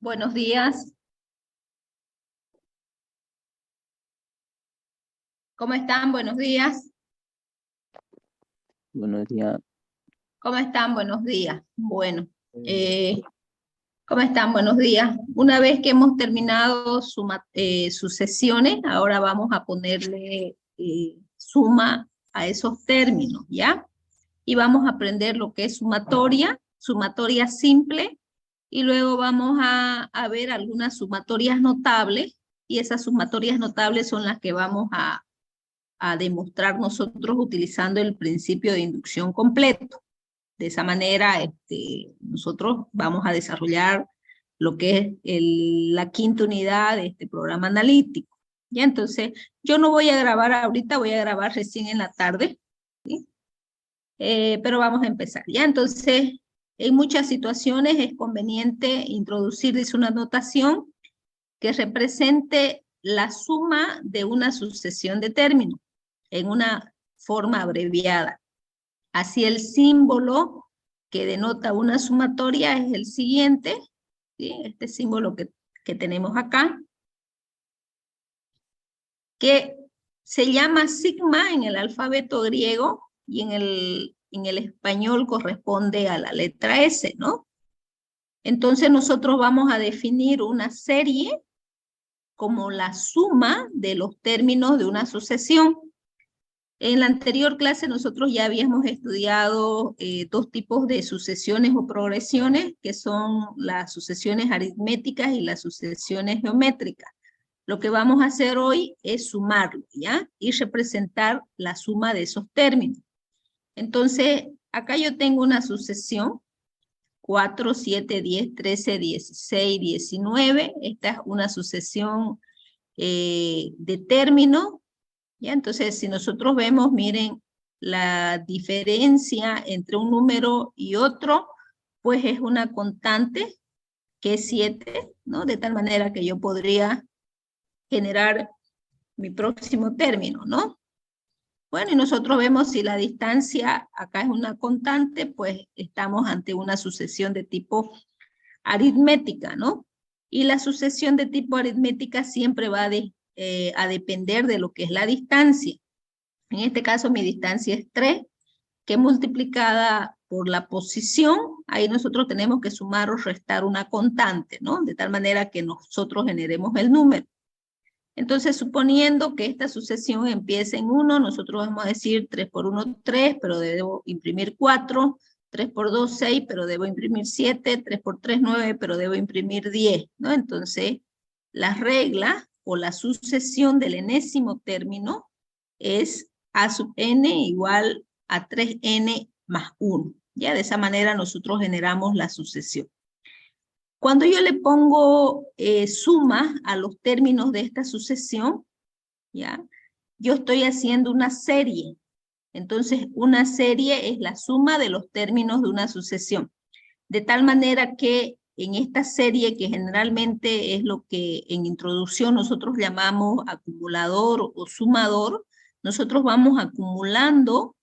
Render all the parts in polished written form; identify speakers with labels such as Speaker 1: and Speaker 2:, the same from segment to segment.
Speaker 1: Buenos días. ¿Cómo están? Buenos días.
Speaker 2: Buenos días.
Speaker 1: ¿Cómo están? Buenos días. Bueno, ¿cómo están? Buenos días. Una vez que hemos terminado sus sesiones, ahora vamos a ponerle suma a esos términos, ¿ya? Y vamos a aprender lo que es sumatoria simple, y luego vamos a ver algunas sumatorias notables, y esas sumatorias notables son las que vamos a demostrar nosotros utilizando el principio de inducción completo. De esa manera, nosotros vamos a desarrollar lo que es la quinta unidad de este programa analítico. Ya, entonces, yo no voy a grabar ahorita, voy a grabar recién en la tarde, ¿sí? Pero vamos a empezar. Ya, entonces, en muchas situaciones es conveniente introducir, dice, una notación que represente la suma de una sucesión de términos en una forma abreviada. Así el símbolo que denota una sumatoria es el siguiente, ¿sí? Este símbolo que tenemos acá, que se llama sigma en el alfabeto griego y en el español corresponde a la letra S, ¿no? Entonces nosotros vamos a definir una serie como la suma de los términos de una sucesión. En la anterior clase nosotros ya habíamos estudiado dos tipos de sucesiones o progresiones, que son las sucesiones aritméticas y las sucesiones geométricas. Lo que vamos a hacer hoy es sumarlo, ¿ya? Y representar la suma de esos términos. Entonces, acá yo tengo una sucesión, 4, 7, 10, 13, 16, 19. Esta es una sucesión de términos. ¿Ya? Entonces, si nosotros vemos, miren, la diferencia entre un número y otro, pues es una constante que es 7, ¿no? De tal manera que yo podría generar mi próximo término, ¿no? Bueno, y nosotros vemos si la distancia acá es una constante, pues estamos ante una sucesión de tipo aritmética, ¿no? Y la sucesión de tipo aritmética siempre va a depender de lo que es la distancia. En este caso mi distancia es 3, que multiplicada por la posición, ahí nosotros tenemos que sumar o restar una constante, ¿no? De tal manera que nosotros generemos el número. Entonces, suponiendo que esta sucesión empiece en 1, nosotros vamos a decir 3 por 1, 3, pero debo imprimir 4, 3 por 2, 6, pero debo imprimir 7, 3 por 3, 9, pero debo imprimir 10, ¿no? Entonces, la regla o la sucesión del enésimo término es a sub n igual a 3n más 1. Ya de esa manera nosotros generamos la sucesión. Cuando yo le pongo suma a los términos de esta sucesión, ¿ya? Yo estoy haciendo una serie. Entonces, una serie es la suma de los términos de una sucesión. De tal manera que en esta serie, que generalmente es lo que en introducción nosotros llamamos acumulador o sumador, nosotros vamos acumulando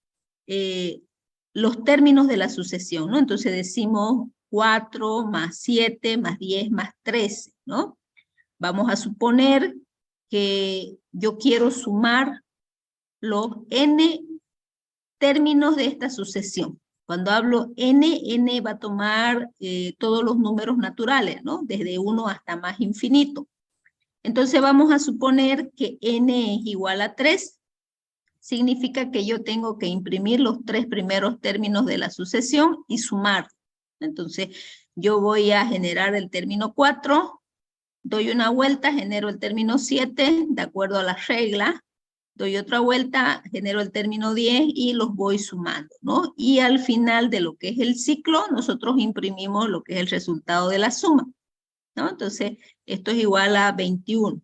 Speaker 1: los términos de la sucesión, ¿no? Entonces decimos 4 más 7 más 10 más 13, ¿no? Vamos a suponer que yo quiero sumar los n términos de esta sucesión. Cuando hablo n va a tomar todos los números naturales, ¿no? Desde 1 hasta más infinito. Entonces vamos a suponer que n es igual a 3. Significa que yo tengo que imprimir los 3 primeros términos de la sucesión y sumar. Entonces, yo voy a generar el término 4, doy una vuelta, genero el término 7, de acuerdo a las reglas, doy otra vuelta, genero el término 10 y los voy sumando, ¿no? Y al final de lo que es el ciclo, nosotros imprimimos lo que es el resultado de la suma, ¿no? Entonces, esto es igual a 21.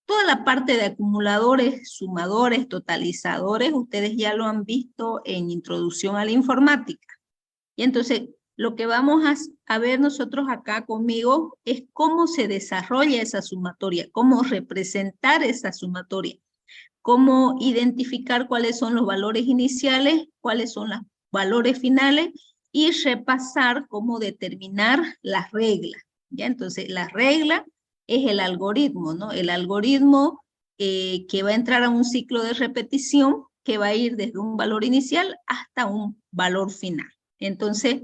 Speaker 1: Toda la parte de acumuladores, sumadores, totalizadores, ustedes ya lo han visto en Introducción a la Informática. Y entonces, lo que vamos a ver nosotros acá conmigo es cómo se desarrolla esa sumatoria, cómo representar esa sumatoria, cómo identificar cuáles son los valores iniciales, cuáles son los valores finales y repasar cómo determinar las reglas. ¿Ya? Entonces, la regla es el algoritmo, ¿no? El algoritmo que va a entrar a un ciclo de repetición que va a ir desde un valor inicial hasta un valor final. Entonces,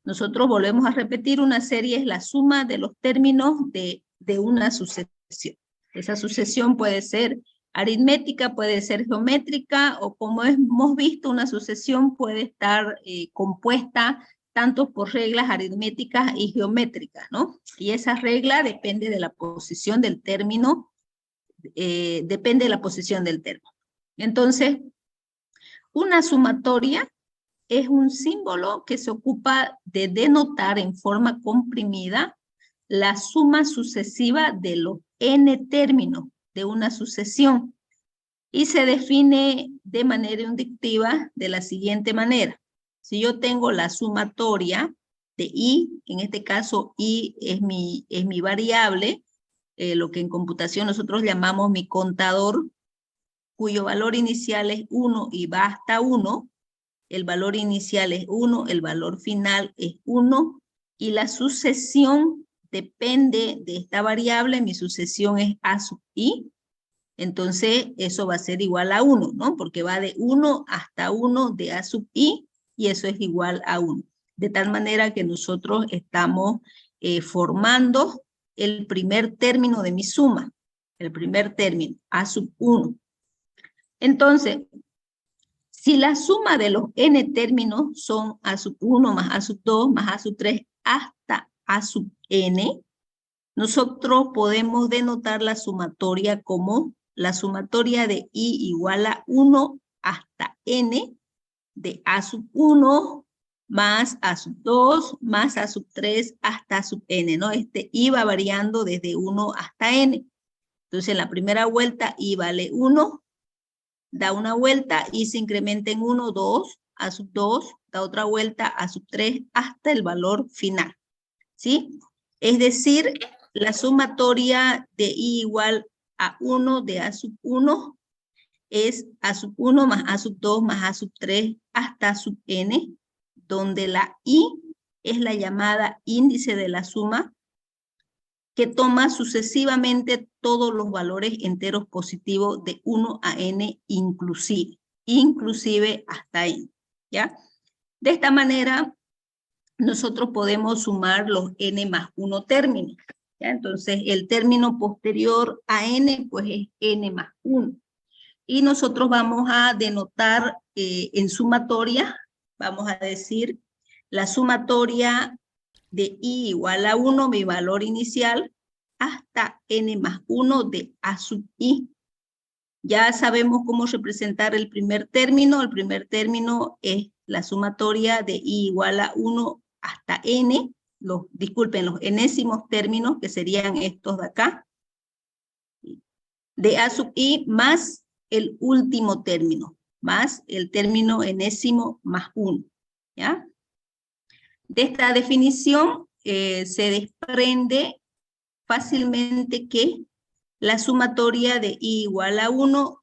Speaker 1: nosotros volvemos a repetir, una serie es la suma de los términos de una sucesión. Esa sucesión puede ser aritmética, puede ser geométrica, o como hemos visto, una sucesión puede estar compuesta tanto por reglas aritméticas y geométricas, ¿no? Y esa regla depende de la posición del término, depende de la posición del término. Entonces, una sumatoria es un símbolo que se ocupa de denotar en forma comprimida la suma sucesiva de los n términos de una sucesión y se define de manera inductiva de la siguiente manera. Si yo tengo la sumatoria de i, en este caso i es mi variable, lo que en computación nosotros llamamos mi contador, cuyo valor inicial es 1 y va hasta 1, el valor inicial es 1, el valor final es 1, y la sucesión depende de esta variable, mi sucesión es a sub i, entonces eso va a ser igual a 1, ¿no? Porque va de 1 hasta 1 de a sub i, y eso es igual a 1. De tal manera que nosotros estamos formando el primer término de mi suma, el primer término, a sub 1. Entonces, si la suma de los n términos son a sub 1 más a sub 2 más a sub 3 hasta a sub n, nosotros podemos denotar la sumatoria como la sumatoria de i igual a 1 hasta n de a sub 1 más a sub 2 más a sub 3 hasta sub n, ¿no? Este i va variando desde 1 hasta n. Entonces, en la primera vuelta i vale 1, da una vuelta y se incrementa en 1, 2, a sub 2, da otra vuelta a sub 3 hasta el valor final, ¿sí? Es decir, la sumatoria de i igual a 1 de a sub 1 es a sub 1 más a sub 2 más a sub 3 hasta sub n, donde la i es la llamada índice de la suma, que toma sucesivamente todos los valores enteros positivos de 1 a n inclusive hasta n, ¿ya? De esta manera, nosotros podemos sumar los n más 1 términos, ¿ya? Entonces, el término posterior a n, pues es n más 1. Y nosotros vamos a denotar en sumatoria, vamos a decir, la sumatoria de i igual a 1, mi valor inicial, hasta n más 1 de a sub i. Ya sabemos cómo representar el primer término. El primer término es la sumatoria de i igual a 1 hasta n, disculpen, los enésimos términos, que serían estos de acá, de a sub i más el último término, más el término enésimo más 1, ¿ya? De esta definición se desprende fácilmente que la sumatoria de i igual a 1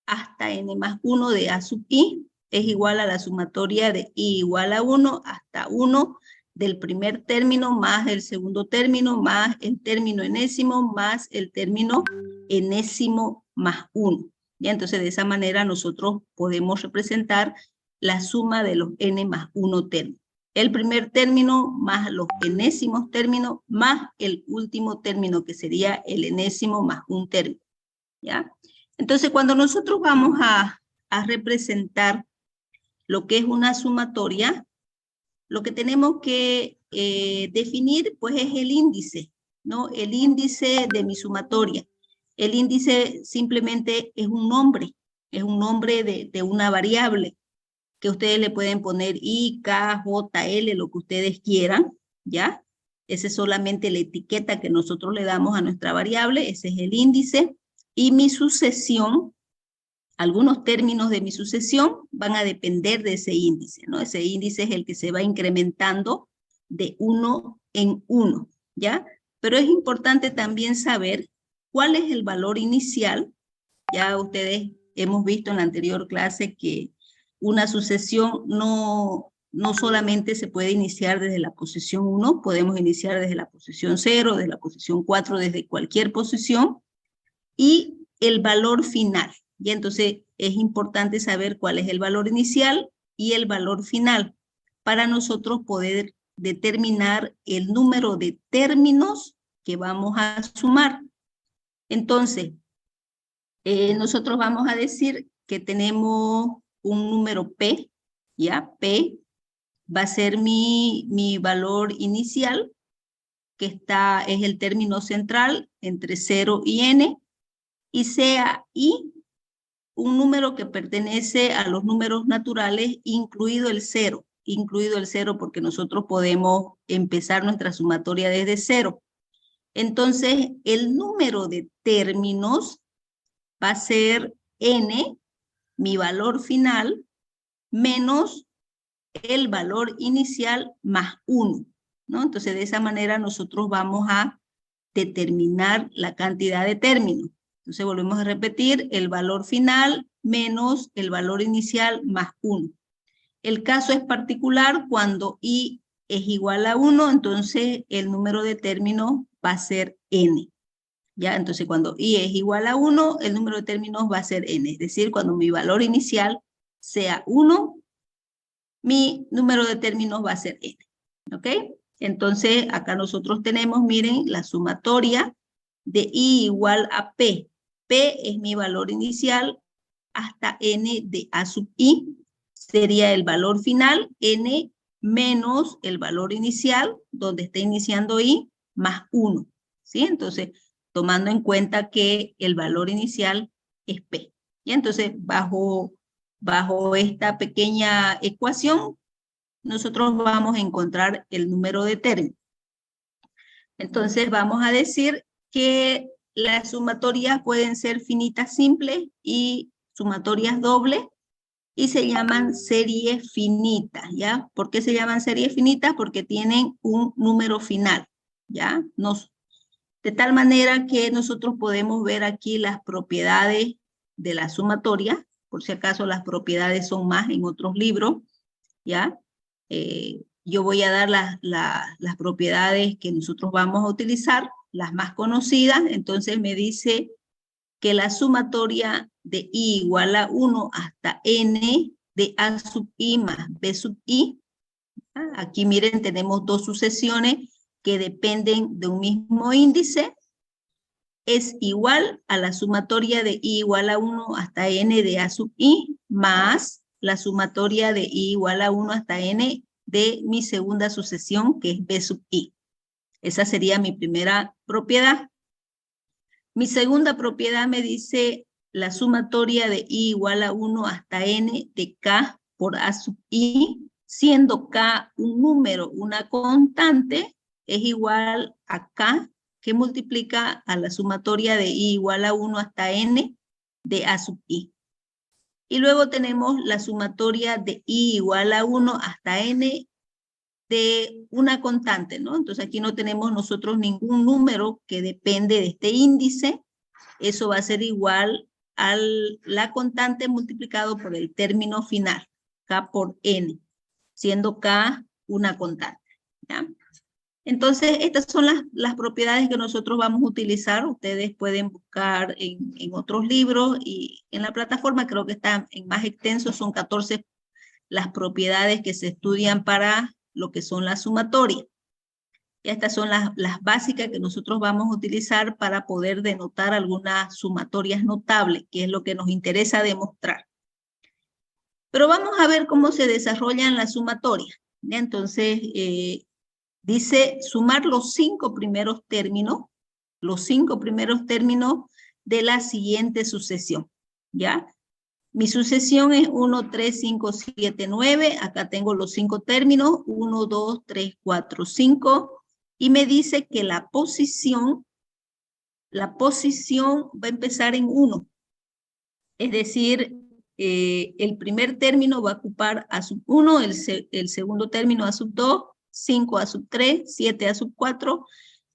Speaker 1: hasta n más 1 de a sub i es igual a la sumatoria de i igual a 1 hasta 1 del primer término más el segundo término más el término enésimo más el término enésimo más 1. ¿Ya? Entonces, de esa manera nosotros podemos representar la suma de los n más 1 términos. El primer término más los enésimos términos más el último término, que sería el enésimo más un término, ¿ya? Entonces, cuando nosotros vamos a representar lo que es una sumatoria, lo que tenemos que definir, pues, es el índice, ¿no? El índice de mi sumatoria. El índice simplemente es un nombre de una variable, que ustedes le pueden poner I, K, J, L, lo que ustedes quieran, ¿ya? Esa es solamente la etiqueta que nosotros le damos a nuestra variable, ese es el índice. Y mi sucesión, algunos términos de mi sucesión van a depender de ese índice, ¿no? Ese índice es el que se va incrementando de 1 en 1, ¿ya? Pero es importante también saber cuál es el valor inicial. Ya ustedes hemos visto en la anterior clase que una sucesión no no solamente se puede iniciar desde la posición 1, podemos iniciar desde la posición 0, desde la posición 4, desde cualquier posición, y el valor final. Y entonces es importante saber cuál es el valor inicial y el valor final para nosotros poder determinar el número de términos que vamos a sumar. Entonces, nosotros vamos a decir que tenemos un número P, ¿ya? P va a ser mi valor inicial, que es el término central entre 0 y n, y sea I un número que pertenece a los números naturales, incluido el 0 porque nosotros podemos empezar nuestra sumatoria desde 0. Entonces, el número de términos va a ser n, mi valor final, menos el valor inicial más 1, ¿no? Entonces, de esa manera nosotros vamos a determinar la cantidad de términos. Entonces, volvemos a repetir, el valor final menos el valor inicial más 1. El caso es particular cuando i es igual a 1, entonces el número de términos va a ser n. ¿Ya? Entonces, cuando i es igual a 1, el número de términos va a ser n. Es decir, cuando mi valor inicial sea 1, mi número de términos va a ser n. ¿Ok? Entonces, acá nosotros tenemos, miren, la sumatoria de i igual a p. P es mi valor inicial hasta n de a sub i. Sería el valor final, n menos el valor inicial, donde está iniciando i, más 1. ¿Sí? Entonces, tomando en cuenta que el valor inicial es p. Y entonces, bajo esta pequeña ecuación, nosotros vamos a encontrar el número de términos. Entonces vamos a decir que las sumatorias pueden ser finitas simples y sumatorias dobles, y se llaman series finitas, ¿ya? ¿Por qué se llaman series finitas? Porque tienen un número final, ¿ya? De tal manera que nosotros podemos ver aquí las propiedades de la sumatoria, por si acaso las propiedades son más en otros libros, ¿ya? Yo voy a dar las propiedades que nosotros vamos a utilizar, las más conocidas. Entonces me dice que la sumatoria de i igual a 1 hasta n de a sub i más b sub i. Aquí miren, tenemos dos sucesiones que dependen de un mismo índice. Es igual a la sumatoria de i igual a 1 hasta n de a sub i más la sumatoria de i igual a 1 hasta n de mi segunda sucesión, que es b sub i. Esa sería mi primera propiedad. Mi segunda propiedad me dice la sumatoria de i igual a 1 hasta n de k por a sub i, siendo k un número, una constante, es igual a k, que multiplica a la sumatoria de i igual a 1 hasta n de a sub i. Y luego tenemos la sumatoria de i igual a 1 hasta n de una constante, ¿no? Entonces aquí no tenemos nosotros ningún número que depende de este índice. Eso va a ser igual a la constante multiplicado por el término final, k por n, siendo k una constante, ¿ya? Entonces, estas son las propiedades que nosotros vamos a utilizar. Ustedes pueden buscar en otros libros y en la plataforma, creo que está en más extenso, son 14 las propiedades que se estudian para lo que son las sumatorias. Y estas son las básicas que nosotros vamos a utilizar para poder denotar algunas sumatorias notables, que es lo que nos interesa demostrar. Pero vamos a ver cómo se desarrollan las sumatorias. ¿Ya? Entonces, dice sumar los 5 primeros términos de la siguiente sucesión, ¿ya? Mi sucesión es 1, 3, 5, 7, 9. Acá tengo los 5 términos, 1, 2, 3, 4, 5. Y me dice que la posición va a empezar en 1. Es decir, el primer término va a ocupar a sub 1, el segundo término a sub 2, 5 a sub 3, 7 a sub 4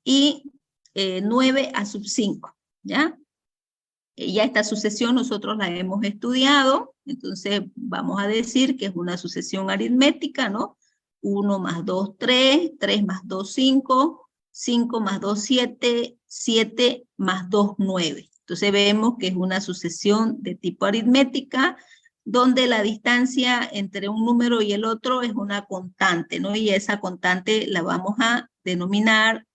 Speaker 1: y 9 a sub 5, ¿ya? Ya esta sucesión nosotros la hemos estudiado, entonces vamos a decir que es una sucesión aritmética, ¿no? 1 más 2, 3, 3 más 2, 5, 5 más 2, 7, 7 más 2, 9. Entonces vemos que es una sucesión de tipo aritmética, donde la distancia entre un número y el otro es una constante, ¿no? Y esa constante la vamos a denominar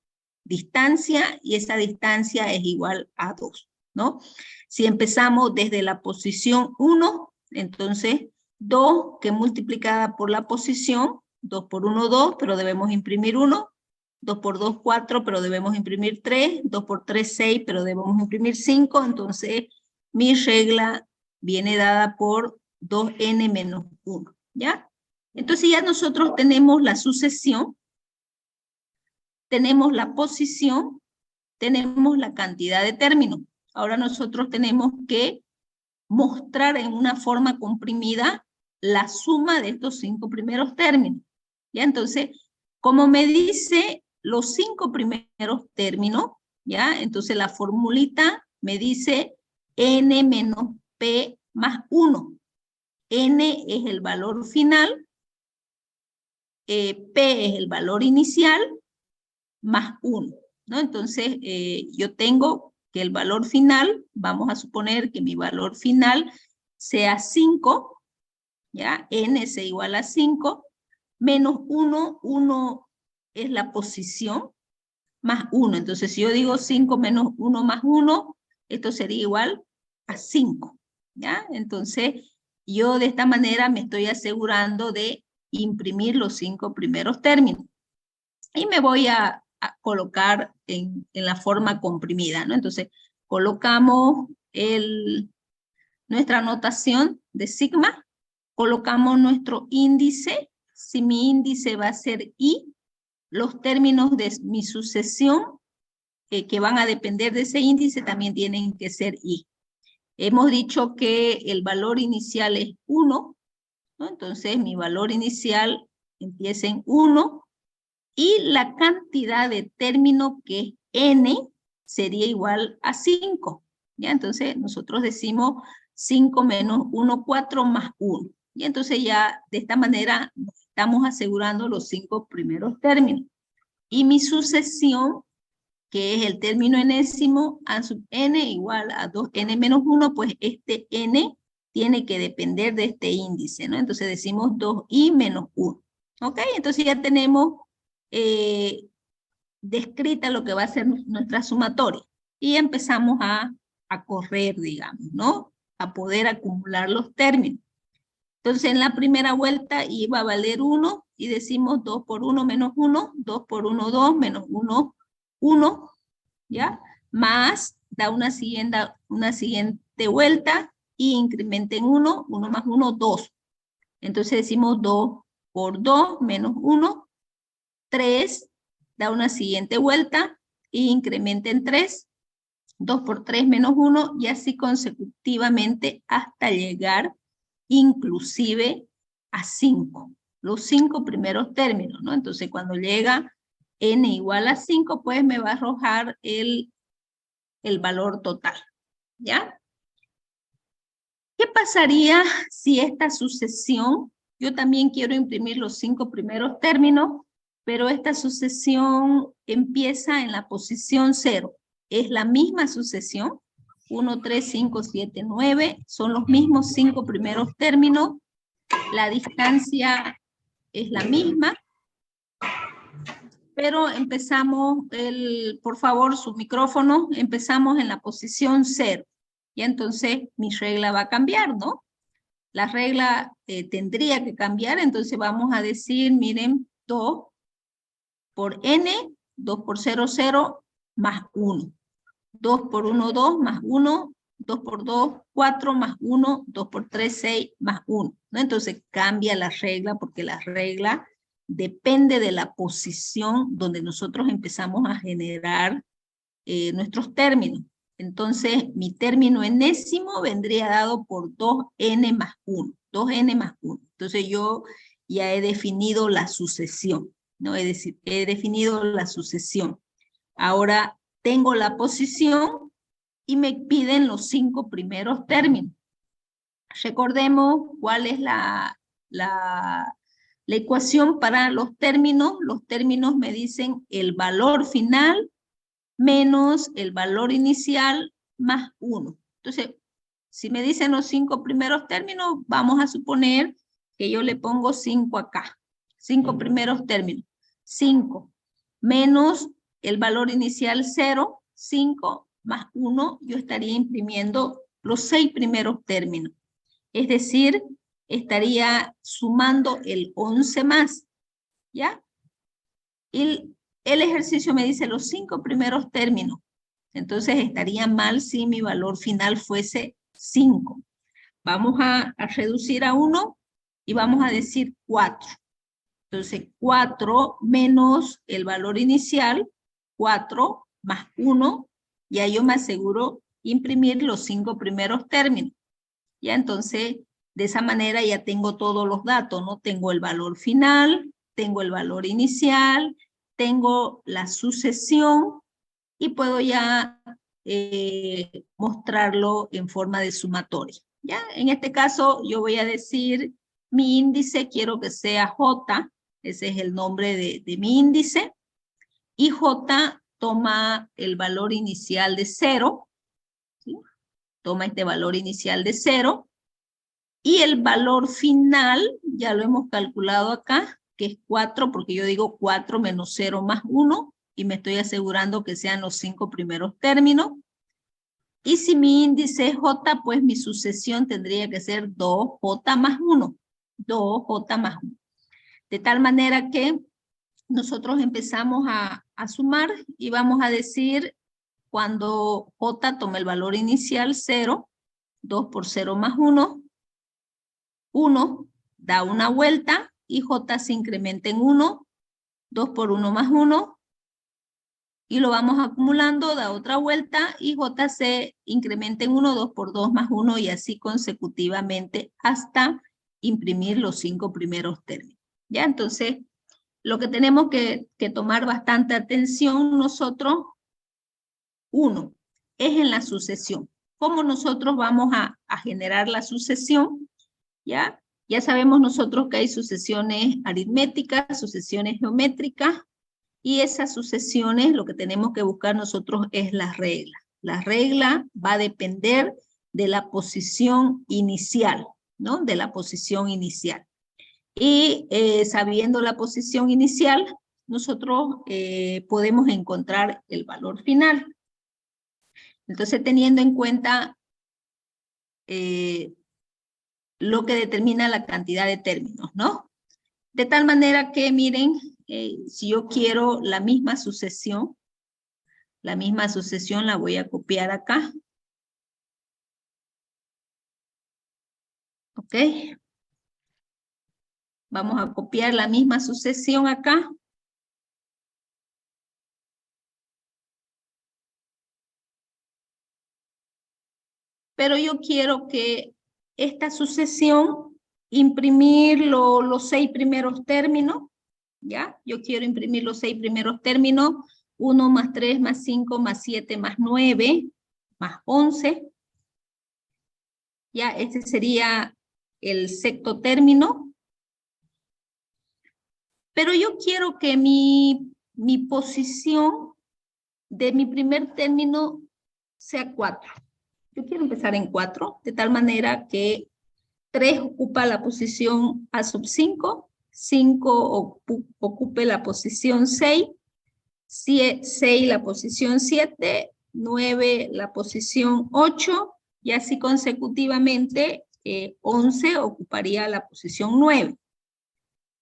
Speaker 1: distancia, y esa distancia es igual a 2, ¿no? Si empezamos desde la posición 1, entonces 2 que multiplicada por la posición, 2 por 1, 2, pero debemos imprimir 1, 2 por 2, 4, pero debemos imprimir 3, 2 por 3, 6, pero debemos imprimir 5, entonces mi regla viene dada por 2n menos 1, ¿ya? Entonces ya nosotros tenemos la sucesión, tenemos la posición, tenemos la cantidad de términos. Ahora nosotros tenemos que mostrar en una forma comprimida la suma de estos 5 primeros términos. ¿Ya? Entonces, como me dice los 5 primeros términos, ¿ya? Entonces la formulita me dice n menos p más 1. N es el valor final, p es el valor inicial, más 1, ¿no? Entonces, yo tengo que el valor final, vamos a suponer que mi valor final sea 5, ¿ya? N es igual a 5, menos 1, 1 es la posición, más 1. Entonces, si yo digo 5 menos 1 más 1, esto sería igual a 5, ¿ya? Entonces, yo de esta manera me estoy asegurando de imprimir los 5 primeros términos. Y me voy a colocar en la forma comprimida, ¿no? Entonces, colocamos nuestra notación de sigma, colocamos nuestro índice. Si mi índice va a ser i, los términos de mi sucesión que van a depender de ese índice también tienen que ser i. Hemos dicho que el valor inicial es 1, ¿no? Entonces mi valor inicial empieza en 1, y la cantidad de término, que es n, sería igual a 5. ¿Ya? Entonces nosotros decimos 5 menos 1, 4 más 1. Y entonces ya de esta manera nos estamos asegurando los 5 primeros términos. Y mi sucesión, que es el término enésimo, a sub n igual a 2n menos 1, pues este n tiene que depender de este índice, ¿no? Entonces decimos 2i menos 1. ¿Ok? Entonces ya tenemos descrita lo que va a ser nuestra sumatoria. Y empezamos a correr, digamos, ¿no? A poder acumular los términos. Entonces, en la primera vuelta iba a valer 1 y decimos 2 por 1 menos 1, 2 por 1, 2, menos 1, 1, ¿ya? Más, da una siguiente vuelta y incrementa en 1, 1 más 1, 2. Entonces decimos 2 por 2 menos 1, 3, da una siguiente vuelta y incrementa en 3, 2 por 3 menos 1, y así consecutivamente hasta llegar inclusive a 5, los 5 primeros términos, ¿no? Entonces cuando llega n igual a 5, pues me va a arrojar el valor total, ¿ya? ¿Qué pasaría si esta sucesión, yo también quiero imprimir los 5 primeros términos, pero esta sucesión empieza en la posición 0? Es la misma sucesión, 1, 3, 5, 7, 9, son los mismos 5 primeros términos, la distancia es la misma, pero empezamos, por favor, su micrófono, empezamos en la posición 0, y entonces mi regla va a cambiar, ¿no? La regla tendría que cambiar, entonces vamos a decir, miren, 2 por n, 2 por 0, 0, más 1. 2 por 1, 2, más 1, 2 por 2, 4, más 1, 2 por 3, 6, más 1. ¿No? Entonces cambia la regla, porque la regla depende de la posición donde nosotros empezamos a generar nuestros términos. Entonces, mi término enésimo vendría dado por 2n más 1. 2n más 1. Entonces, yo ya he definido la sucesión, ¿no? Es decir, he definido la sucesión. Ahora tengo la posición y me piden los 5 primeros términos. Recordemos cuál es la ecuación para los términos. Los términos me dicen el valor final menos el valor inicial más 1. Entonces, si me dicen los 5 primeros términos, vamos a suponer que yo le pongo 5 acá. 5 primeros términos. 5 menos el valor inicial 0, 5 más 1, yo estaría imprimiendo los 6 primeros términos. Es decir, estaría sumando el 11 más, ¿ya? El ejercicio me dice los 5 primeros términos. Entonces estaría mal si mi valor final fuese 5. Vamos a reducir a 1 y vamos a decir 4. Entonces 4 menos el valor inicial, 4 más 1, ya yo me aseguro imprimir los 5 primeros términos. Ya entonces, de esa manera ya tengo todos los datos, ¿no? Tengo el valor final, tengo el valor inicial, tengo la sucesión y puedo ya mostrarlo en forma de sumatoria. ¿Ya? En este caso yo voy a decir mi índice, quiero que sea J, ese es el nombre de mi índice, y J toma el valor inicial de 0, ¿sí? Toma este valor inicial de 0, y el valor final, ya lo hemos calculado acá, que es 4, porque yo digo 4 menos 0 más 1, y me estoy asegurando que sean los 5 primeros términos. Y si mi índice es J, pues mi sucesión tendría que ser 2J más 1. 2J más 1. De tal manera que nosotros empezamos a sumar y vamos a decir cuando J tome el valor inicial 0, 2 por 0 más 1, 1 da una vuelta y J se incrementa en 1, 2 por 1 más 1, y lo vamos acumulando, da otra vuelta y J se incrementa en 1, 2 por 2 más 1 y así consecutivamente hasta imprimir los 5 primeros términos. ¿Ya? Entonces, lo que tenemos que tomar bastante atención nosotros, 1, es en la sucesión. ¿Cómo nosotros vamos a generar la sucesión? ¿Ya? Ya sabemos nosotros que hay sucesiones aritméticas, sucesiones geométricas, y esas sucesiones lo que tenemos que buscar nosotros es la regla. La regla va a depender de la posición inicial, ¿no? De la posición inicial. Y sabiendo la posición inicial, nosotros podemos encontrar el valor final. Entonces, teniendo en cuenta lo que determina la cantidad de términos, ¿no? De tal manera que, miren, si yo quiero la misma sucesión la voy a copiar acá. ¿Ok? Vamos a copiar la misma sucesión acá. Pero yo quiero que esta sucesión, imprimir los 6 primeros términos, ¿ya? Yo quiero imprimir los 6 primeros términos, 1 más 3 más 5 más 7 más 9 más 11. Ya, este sería el sexto término. Pero yo quiero que mi posición de mi primer término sea 4. Yo quiero empezar en 4, de tal manera que 3 ocupa la posición A sub 5, 5 ocupe la posición 6, 6 la posición 7, 9 la posición 8, y así consecutivamente 11 ocuparía la posición 9.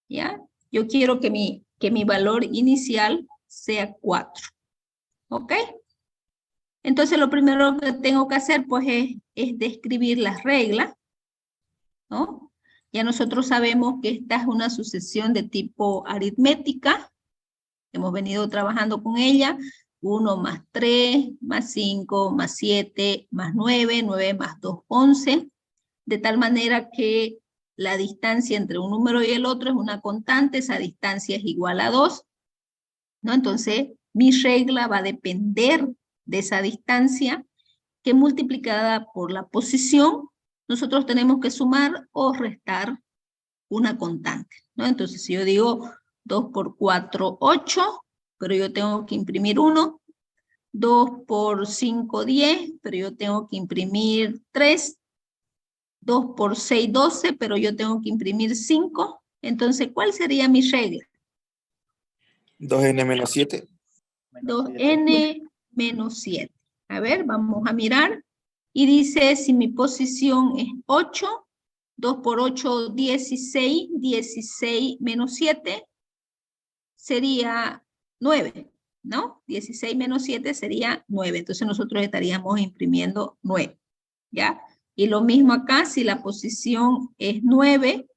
Speaker 1: ¿Ya? Yo quiero que mi valor inicial sea 4. ¿Ok? Entonces lo primero que tengo que hacer pues es describir las reglas, ¿no? Ya nosotros sabemos que esta es una sucesión de tipo aritmética. Hemos venido trabajando con ella. 1 más 3, más 5, más 7, más 9, 9 más 2, 11. De tal manera que la distancia entre un número y el otro es una constante, esa distancia es igual a 2, ¿no? Entonces, mi regla va a depender de esa distancia que multiplicada por la posición, nosotros tenemos que sumar o restar una constante, ¿no? Entonces, si yo digo 2 por 4, 8, pero yo tengo que imprimir 1, 2 por 5, 10, pero yo tengo que imprimir 3, 2 por 6, 12, pero yo tengo que imprimir 5. Entonces, ¿cuál sería mi regla?
Speaker 2: 2n menos 7.
Speaker 1: 2n menos 7. A ver, vamos a mirar. Y dice, si mi posición es 8, 2 por 8, 16, 16 menos 7 sería 9, ¿no? 16 menos 7 sería 9. Entonces nosotros estaríamos imprimiendo 9, ¿ya? Y lo mismo acá, si la posición es 9,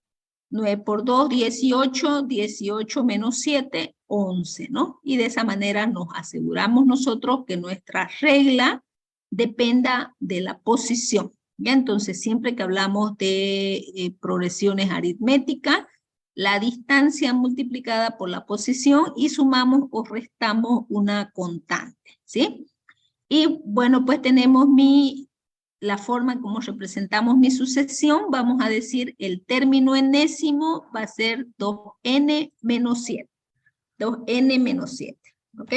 Speaker 1: 9 por 2, 18, 18 menos 7, 11, ¿no? Y de esa manera nos aseguramos nosotros que nuestra regla dependa de la posición, ¿ya? Entonces, siempre que hablamos de progresiones aritméticas, la distancia multiplicada por la posición y sumamos o restamos una constante, ¿sí? Y bueno, pues tenemos la forma en cómo representamos mi sucesión. Vamos a decir el término enésimo va a ser 2n menos 7. 2n menos 7, ¿ok?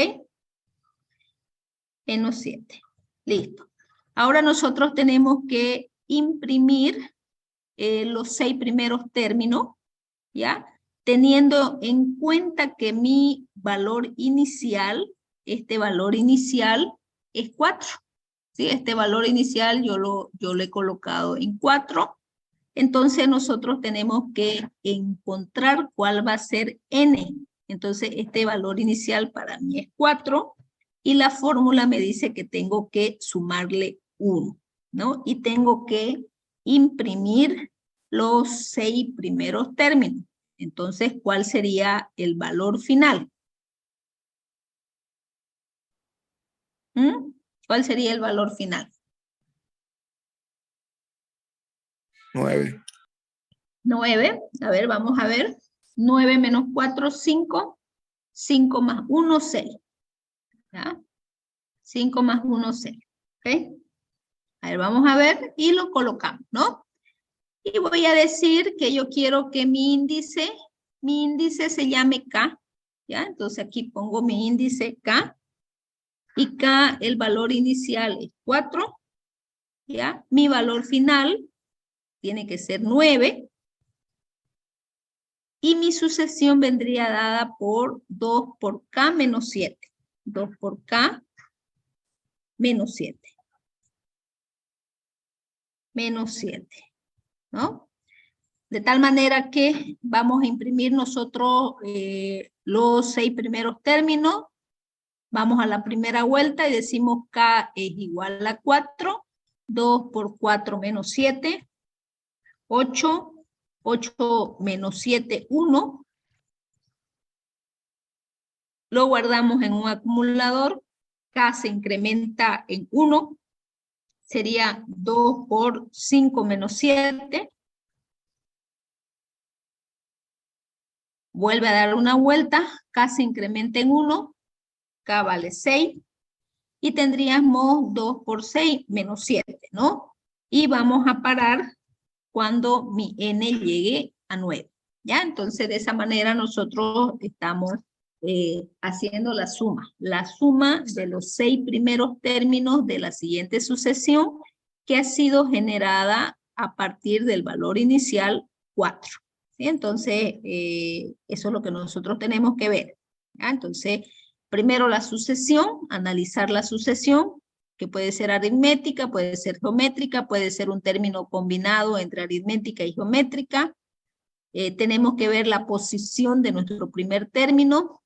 Speaker 1: Menos 7. Listo. Ahora nosotros tenemos que imprimir los 6 primeros términos, ¿ya? Teniendo en cuenta que mi valor inicial, este valor inicial es 4. ¿Sí? Este valor inicial yo lo he colocado en 4. Entonces nosotros tenemos que encontrar cuál va a ser n. Entonces este valor inicial para mí es 4 y la fórmula me dice que tengo que sumarle 1, ¿no? Y tengo que imprimir los 6 primeros términos. Entonces, ¿cuál sería el valor final? ¿Cuál sería el valor final?
Speaker 2: 9.
Speaker 1: 9. A ver, vamos a ver. 9 menos 4, 5. 5 más 1, 6. ¿Ya? 5 más 1, 6. ¿Ok? A ver, vamos a ver y lo colocamos, ¿no? Y voy a decir que yo quiero que mi índice se llame K. ¿Ya? Entonces aquí pongo mi índice K. Y K, el valor inicial es 4. ¿Ya? Mi valor final tiene que ser 9. Y mi sucesión vendría dada por 2 por K menos 7. 2 por K menos 7. Menos 7, ¿no? De tal manera que vamos a imprimir nosotros los 6 primeros términos. Vamos a la primera vuelta y decimos K es igual a 4. 2 por 4 menos 7. 8. 8 menos 7, 1. Lo guardamos en un acumulador. K se incrementa en 1. Sería 2 por 5 menos 7. Vuelve a dar una vuelta. K se incrementa en 1. K vale 6. Y tendríamos 2 por 6 menos 7, ¿no? Y vamos a parar cuando mi n llegue a 9. ¿Ya? Entonces, de esa manera nosotros estamos haciendo la suma de los 6 primeros términos de la siguiente sucesión que ha sido generada a partir del valor inicial 4. ¿Sí? Entonces, eso es lo que nosotros tenemos que ver. ¿Ya? Entonces, primero la sucesión, analizar la sucesión, que puede ser aritmética, puede ser geométrica, puede ser un término combinado entre aritmética y geométrica. Tenemos que ver la posición de nuestro primer término.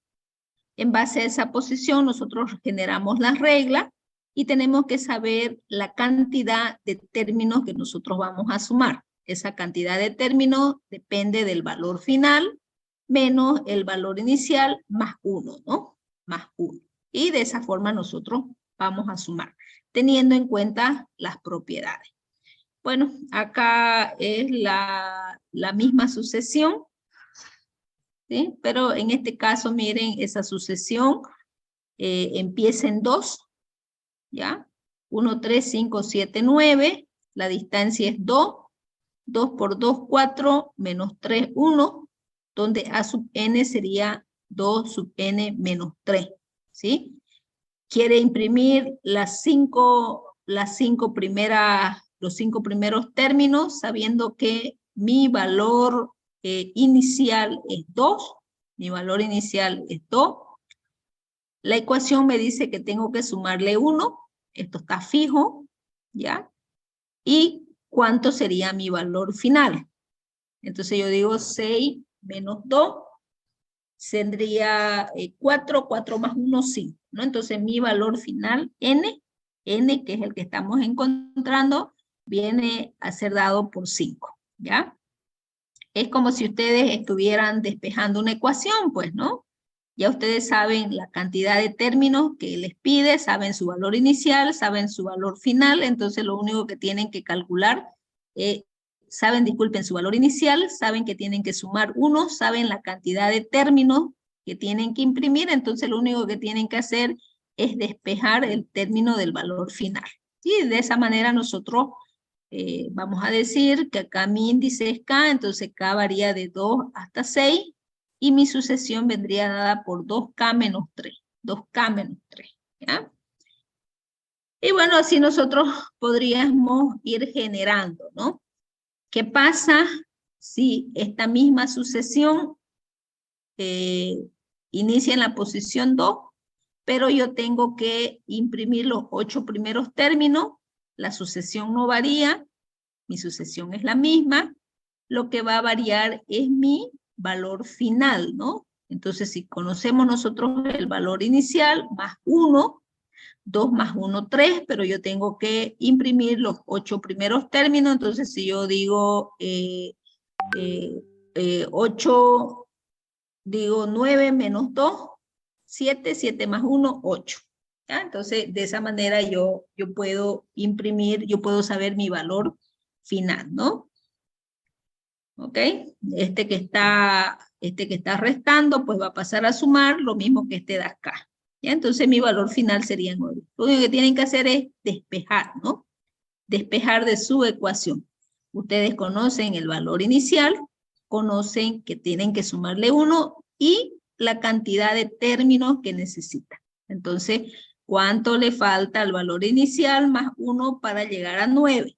Speaker 1: En base a esa posición, nosotros generamos la regla y tenemos que saber la cantidad de términos que nosotros vamos a sumar. Esa cantidad de términos depende del valor final menos el valor inicial más 1, ¿no? Más 1. Y de esa forma nosotros vamos a sumar, teniendo en cuenta las propiedades. Bueno, acá es la misma sucesión, ¿sí? Pero en este caso, miren, esa sucesión empieza en 2, ¿ya? 1, 3, 5, 7, 9. La distancia es 2. 2 por 2, 4, menos 3, 1, donde A sub n sería 2 sub n menos 3, ¿sí? Quiere imprimir los 5 primeros términos, sabiendo que mi valor inicial es 2, mi valor inicial es 2. La ecuación me dice que tengo que sumarle 1, esto está fijo, ¿ya? Y ¿cuánto sería mi valor final? Entonces yo digo 6 menos 2, tendría 4, 4 más 1, 5, ¿no? Entonces mi valor final, n, que es el que estamos encontrando, viene a ser dado por 5, ¿ya? Es como si ustedes estuvieran despejando una ecuación, pues, ¿no? Ya ustedes saben la cantidad de términos que les pide, saben su valor inicial, saben su valor final, entonces lo único que tienen que calcular, disculpen, su valor inicial, saben que tienen que sumar 1, saben la cantidad de términos que tienen que imprimir, entonces lo único que tienen que hacer es despejar el término del valor final. Y de esa manera nosotros vamos a decir que acá mi índice es K, entonces K varía de 2 hasta 6, y mi sucesión vendría dada por 2K menos 3, 2K menos 3, ¿ya? Y bueno, así nosotros podríamos ir generando, ¿no? ¿Qué pasa si esta misma sucesión inicia en la posición 2, pero yo tengo que imprimir los 8 primeros términos? La sucesión no varía, mi sucesión es la misma, lo que va a variar es mi valor final, ¿no? Entonces, si conocemos nosotros el valor inicial, más 1, 2 más 1, 3, pero yo tengo que imprimir los 8 primeros términos, entonces si yo digo 8, digo 9 menos 2, 7, 7 más 1, 8. ¿Ya? Entonces, de esa manera yo puedo imprimir, yo puedo saber mi valor final, ¿no? ¿Ok? Este que está restando, pues va a pasar a sumar lo mismo que este de acá. ¿Ya? Entonces mi valor final sería 9. Lo único que tienen que hacer es despejar, ¿no? Despejar de su ecuación. Ustedes conocen el valor inicial, conocen que tienen que sumarle 1 y la cantidad de términos que necesitan. Entonces, ¿cuánto le falta al valor inicial más 1 para llegar a 9?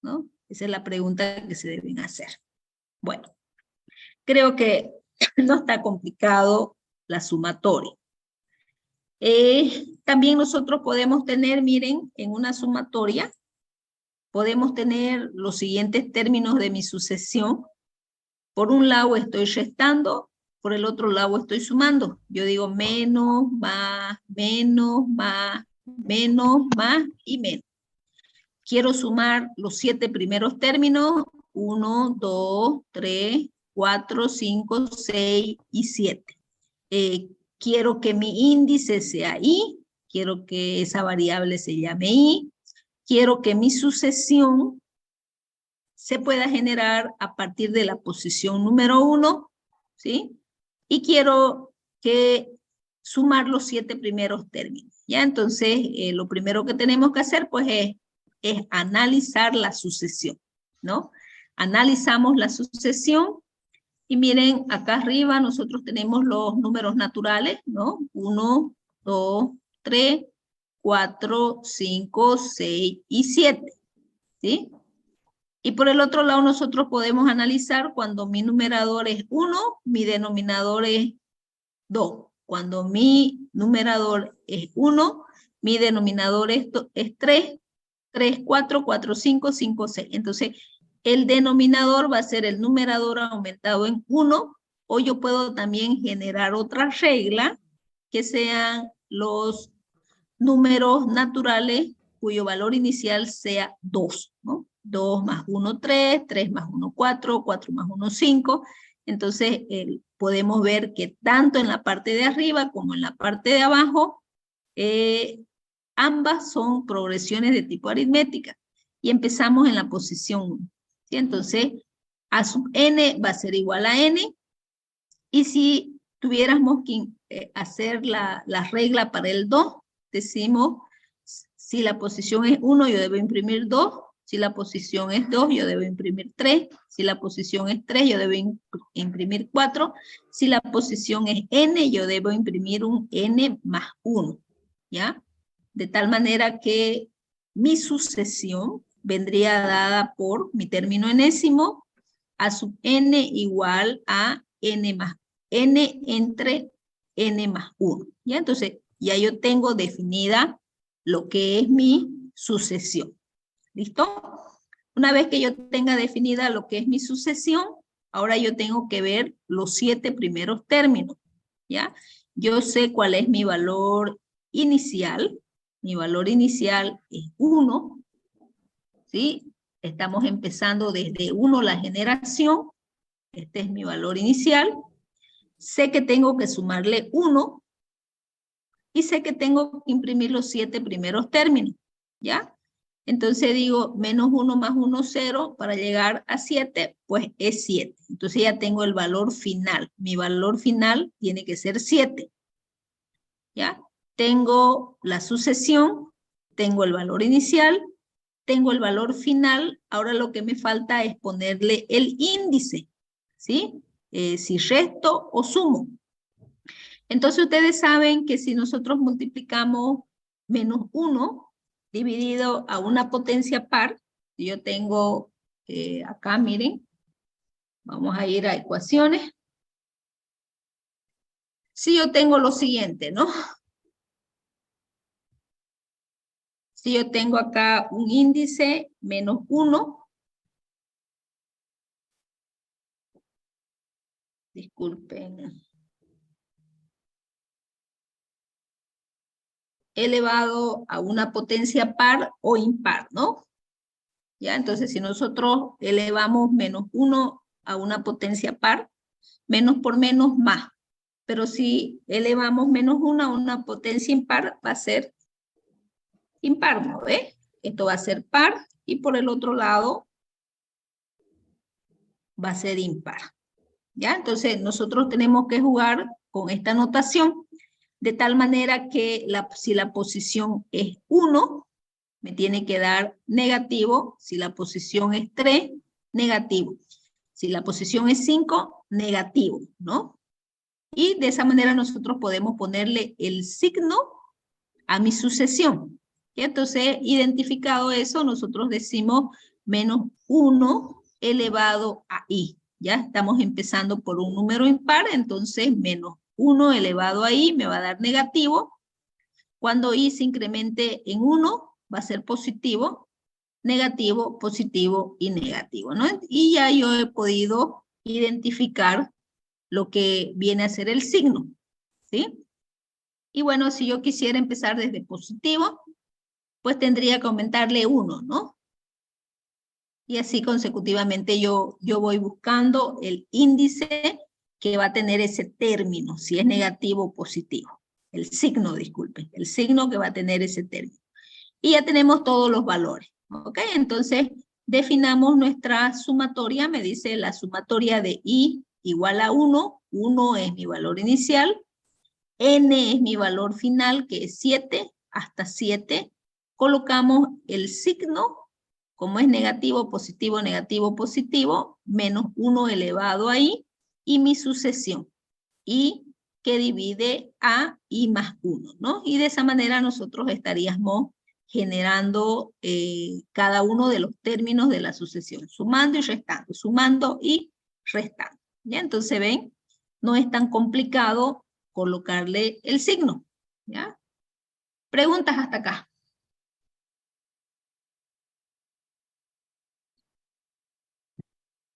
Speaker 1: ¿No? Esa es la pregunta que se deben hacer. Bueno, creo que no está complicado la sumatoria. También nosotros podemos tener, miren, en una sumatoria, podemos tener los siguientes términos de mi sucesión. Por un lado estoy restando, por el otro lado estoy sumando. Yo digo menos, más, menos, más, menos, más y menos. Quiero sumar los 7 primeros términos, 1, 2, 3, 4, 5, 6 y 7. Quiero que mi índice sea I, quiero que esa variable se llame I, quiero que mi sucesión se pueda generar a partir de la posición número 1, ¿sí? Y quiero que sumar los 7 primeros términos, ¿ya? Entonces, lo primero que tenemos que hacer, pues, es analizar la sucesión, ¿no? Analizamos la sucesión y miren, acá arriba nosotros tenemos los números naturales, ¿no? 1, 2, 3, 4, 5, 6 y 7, ¿sí? Y por el otro lado nosotros podemos analizar cuando mi numerador es 1, mi denominador es 2. Cuando mi numerador es 1, mi denominador es 3, 3, 4, 4, 5, 5, 6. Entonces, el denominador va a ser el numerador aumentado en 1, o yo puedo también generar otra regla que sean los números naturales cuyo valor inicial sea 2, ¿no? 2 más 1, 3, 3 más 1, 4, 4 más 1, 5. Entonces, podemos ver que tanto en la parte de arriba como en la parte de abajo, ambas son progresiones de tipo aritmética. Y empezamos en la posición 1. ¿Sí? Entonces, A sub n va a ser igual a n. Y si tuviéramos que hacer la regla para el 2, decimos Si la posición es 1, yo debo imprimir 2. Si la posición es 2, yo debo imprimir 3. Si la posición es 3, yo debo imprimir 4. Si la posición es n, yo debo imprimir un n más 1, ¿ya? De tal manera que mi sucesión vendría dada por mi término enésimo a sub n igual a n entre n más 1, ¿ya? Entonces, ya yo tengo definida lo que es mi sucesión. ¿Listo? Una vez que yo tenga definida lo que es mi sucesión, ahora yo tengo que ver los 7 primeros términos, ¿ya? Yo sé cuál es mi valor inicial. Mi valor inicial es 1, ¿sí? Estamos empezando desde 1 la generación. Este es mi valor inicial. Sé que tengo que sumarle 1 y sé que tengo que imprimir los 7 primeros términos, ¿ya? Entonces digo, menos 1 más 1, 0, para llegar a 7, pues es 7. Entonces ya tengo el valor final. Mi valor final tiene que ser 7, ¿ya? Tengo la sucesión, tengo el valor inicial, tengo el valor final. Ahora lo que me falta es ponerle el índice, ¿sí? Si resto o sumo. Entonces ustedes saben que si nosotros multiplicamos menos 1 dividido a una potencia par, yo tengo acá, miren, vamos a ir a ecuaciones. Si yo tengo lo siguiente, ¿no? Si yo tengo acá un índice menos 1, disculpen, elevado a una potencia par o impar, ¿no? ¿Ya? Entonces, si nosotros elevamos menos 1 a una potencia par, menos por menos más. Pero si elevamos menos 1 a una potencia impar, va a ser impar, ¿no ve? Esto va a ser par y por el otro lado va a ser impar. ¿Ya? Entonces, nosotros tenemos que jugar con esta notación de tal manera que si la posición es 1, me tiene que dar negativo. Si la posición es 3, negativo. Si la posición es 5, negativo, ¿no? Y de esa manera nosotros podemos ponerle el signo a mi sucesión. Y entonces, identificado eso, nosotros decimos menos 1 elevado a i. Ya estamos empezando por un número impar, entonces menos 1 elevado a i me va a dar negativo. Cuando i se incremente en 1, va a ser positivo, negativo, positivo y negativo, ¿no? Y ya yo he podido identificar lo que viene a ser el signo, ¿sí? Y bueno, si yo quisiera empezar desde positivo, pues tendría que aumentarle 1, ¿no? Y así consecutivamente yo voy buscando el índice que va a tener ese término, si es negativo o positivo. El signo, disculpen, el signo que va a tener ese término. Y ya tenemos todos los valores, ¿ok? Entonces, definamos nuestra sumatoria. Me dice la sumatoria de i igual a 1. 1 es mi valor inicial. N es mi valor final, que es 7, hasta 7. Colocamos el signo, como es negativo, positivo, menos 1 elevado a i, y mi sucesión, i que divide a i más 1, ¿no? Y de esa manera nosotros estaríamos generando cada uno de los términos de la sucesión, sumando y restando. ¿Ya? Entonces, ven, no es tan complicado colocarle el signo, ¿ya? Preguntas hasta acá.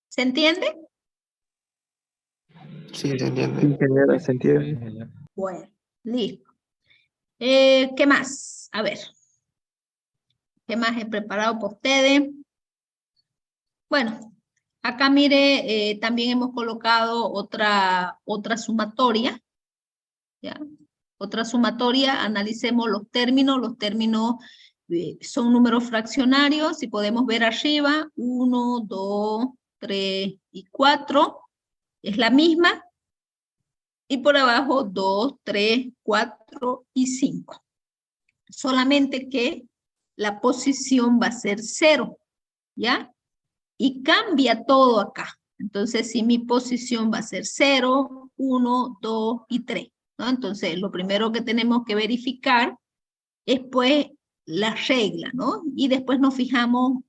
Speaker 1: ¿Se entiende?
Speaker 2: Sí, se entiende.
Speaker 3: Ingeniero, se entiende.
Speaker 1: Bueno, listo. ¿Qué más? A ver. ¿Qué más he preparado para ustedes? Bueno, acá mire, también hemos colocado otra sumatoria, ¿ya? Otra sumatoria, analicemos los términos son números fraccionarios, y podemos ver arriba, 1, 2, 3 y 4, es la misma, y por abajo 2, 3, 4 y 5. Solamente que la posición va a ser 0, ¿ya? Y cambia todo acá. Entonces, si mi posición va a ser 0, 1, 2 y 3, ¿no? Entonces, lo primero que tenemos que verificar es, pues, la regla, ¿no? Y después nos fijamos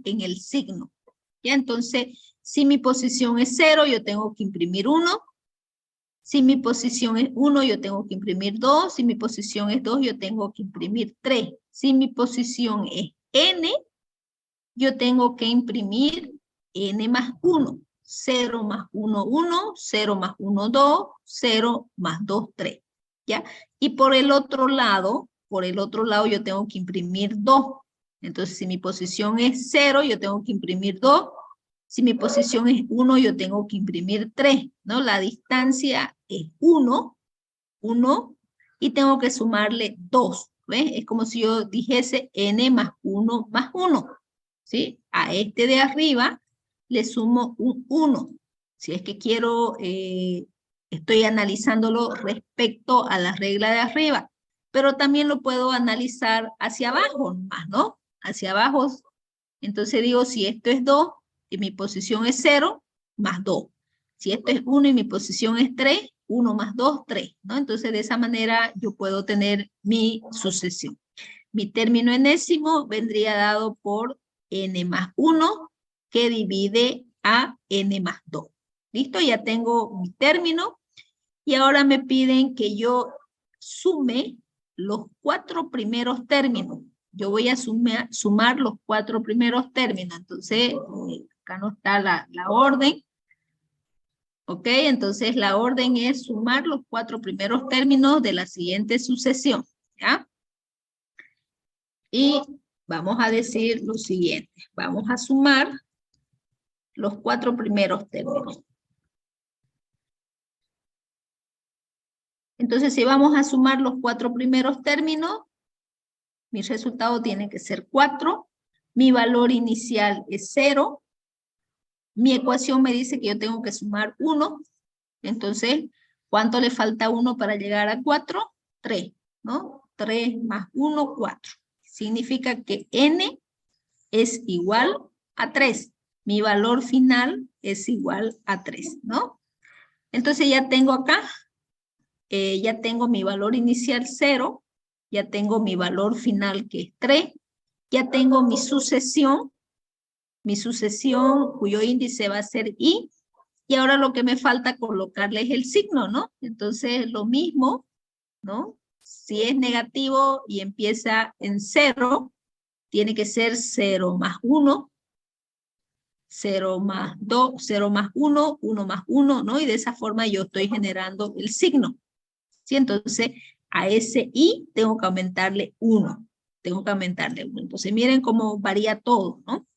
Speaker 1: en el signo, ¿ya? Entonces, si mi posición es 0, yo tengo que imprimir 1. Si mi posición es 1, yo tengo que imprimir 2. Si mi posición es 2, yo tengo que imprimir 3. Si mi posición es n, yo tengo que imprimir n más 1. 0 más 1, 1. 0 más 1, 2. 0 más 2, 3. ¿Ya? Y por el otro lado yo tengo que imprimir 2. Entonces, si mi posición es 0, yo tengo que imprimir 2. Si mi posición es 1, yo tengo que imprimir 3, ¿no? La distancia es 1, y tengo que sumarle 2, ¿ves? Es como si yo dijese n más 1 más 1, ¿sí? A este de arriba le sumo un 1. Si es que quiero, estoy analizándolo respecto a la regla de arriba, pero también lo puedo analizar hacia abajo, ¿no? Hacia abajo. Entonces digo, si esto es 2 y mi posición es 0, más 2. Si esto es 1 y mi posición es 3, 1 más 2, 3, ¿no? Entonces de esa manera yo puedo tener mi sucesión. Mi término enésimo vendría dado por n más 1, que divide a n más 2. ¿Listo? Ya tengo mi término. Y ahora me piden que yo sume los 4 primeros términos. Yo voy a sumar los 4 primeros términos. Entonces, acá no está la orden. ¿Ok? Entonces, la orden es sumar los 4 primeros términos de la siguiente sucesión. ¿Ya? Y vamos a decir lo siguiente. Vamos a sumar los 4 primeros términos. Entonces, si vamos a sumar los 4 primeros términos, mi resultado tiene que ser 4. Mi valor inicial es 0. Mi ecuación me dice que yo tengo que sumar 1. Entonces, ¿cuánto le falta a 1 para llegar a 4? 3, ¿no? 3 más 1, 4. Significa que n es igual a 3. Mi valor final es igual a 3, ¿no? Entonces ya tengo acá, ya tengo mi valor inicial 0, ya tengo mi valor final que es 3, ya tengo mi sucesión cuyo índice va a ser i, y ahora lo que me falta colocarle es el signo, ¿no? Entonces lo mismo, ¿no? Si es negativo y empieza en 0, tiene que ser 0 más 1, 0 más 2, 0 más 1, 1 más 1, ¿no? Y de esa forma yo estoy generando el signo. ¿Sí? Entonces, a ese i tengo que aumentarle 1. Tengo que aumentarle 1. Entonces, miren cómo varía todo, ¿no?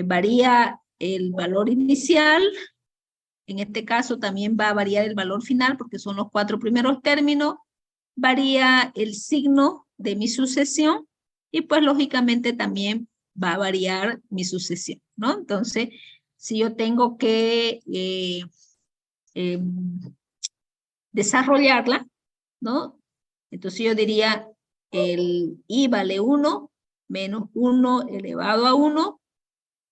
Speaker 1: Varía el valor inicial. En este caso también va a variar el valor final porque son los 4 primeros términos. Varía el signo de mi sucesión y pues lógicamente también va a variar mi sucesión, ¿no? Entonces, si yo tengo que desarrollarla, ¿no? Entonces yo diría el i vale 1 menos 1 elevado a 1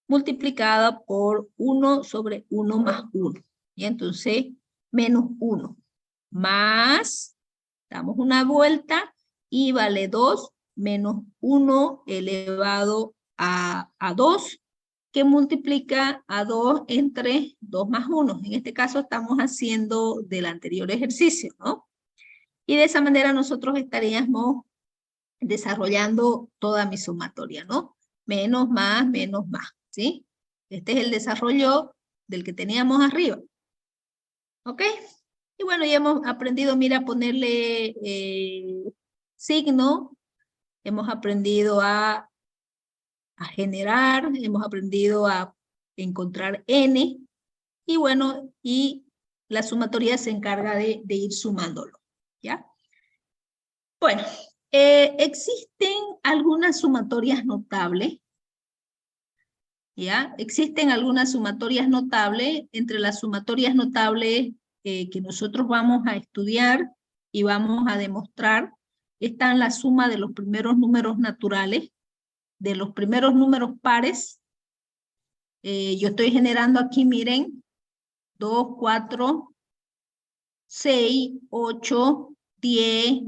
Speaker 1: multiplicada por 1 sobre 1 más 1. Y entonces menos 1 más, damos una vuelta, i vale 2 menos 1 elevado a 2, que multiplica a 2 entre 2 más 1. En este caso estamos haciendo del anterior ejercicio, ¿no? Y de esa manera nosotros estaríamos desarrollando toda mi sumatoria, ¿no? Menos, más, ¿sí? Este es el desarrollo del que teníamos arriba. ¿Ok? Y bueno, ya hemos aprendido, mira, ponerle signo, hemos aprendido a generar, hemos aprendido a encontrar n, y bueno, y la sumatoria se encarga de ir sumándolo, ¿ya? Bueno, existen algunas sumatorias notables, ¿ya? Existen algunas sumatorias notables. Entre las sumatorias notables que nosotros vamos a estudiar y vamos a demostrar, está en la suma de los primeros números naturales, de los primeros números pares. Yo estoy generando aquí, miren, 2, 4, 6, 8, 10,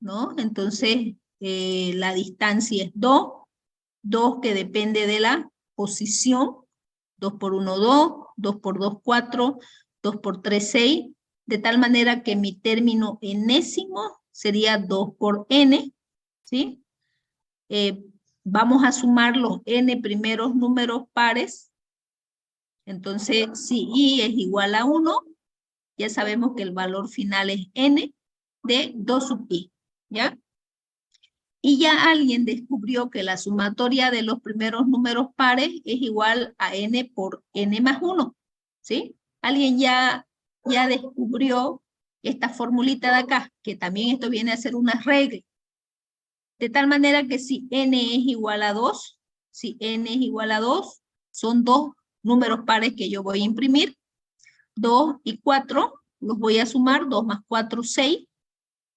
Speaker 1: ¿no? Entonces, la distancia es 2, 2 que depende de la posición, 2 por 1, 2, 2 por 2, 4, 2 por 3, 6, de tal manera que mi término enésimo sería 2 por n, ¿sí? Vamos a sumar los n primeros números pares. Entonces, si i es igual a 1, ya sabemos que el valor final es n de 2 sub i, ¿ya? Y ya alguien descubrió que la sumatoria de los primeros números pares es igual a n por n más 1, ¿sí? Alguien ya descubrió esta formulita de acá, que también esto viene a ser una regla. De tal manera que si n es igual a 2, si n es igual a 2, son dos números pares que yo voy a imprimir. 2 y 4 los voy a sumar, 2 más 4, 6.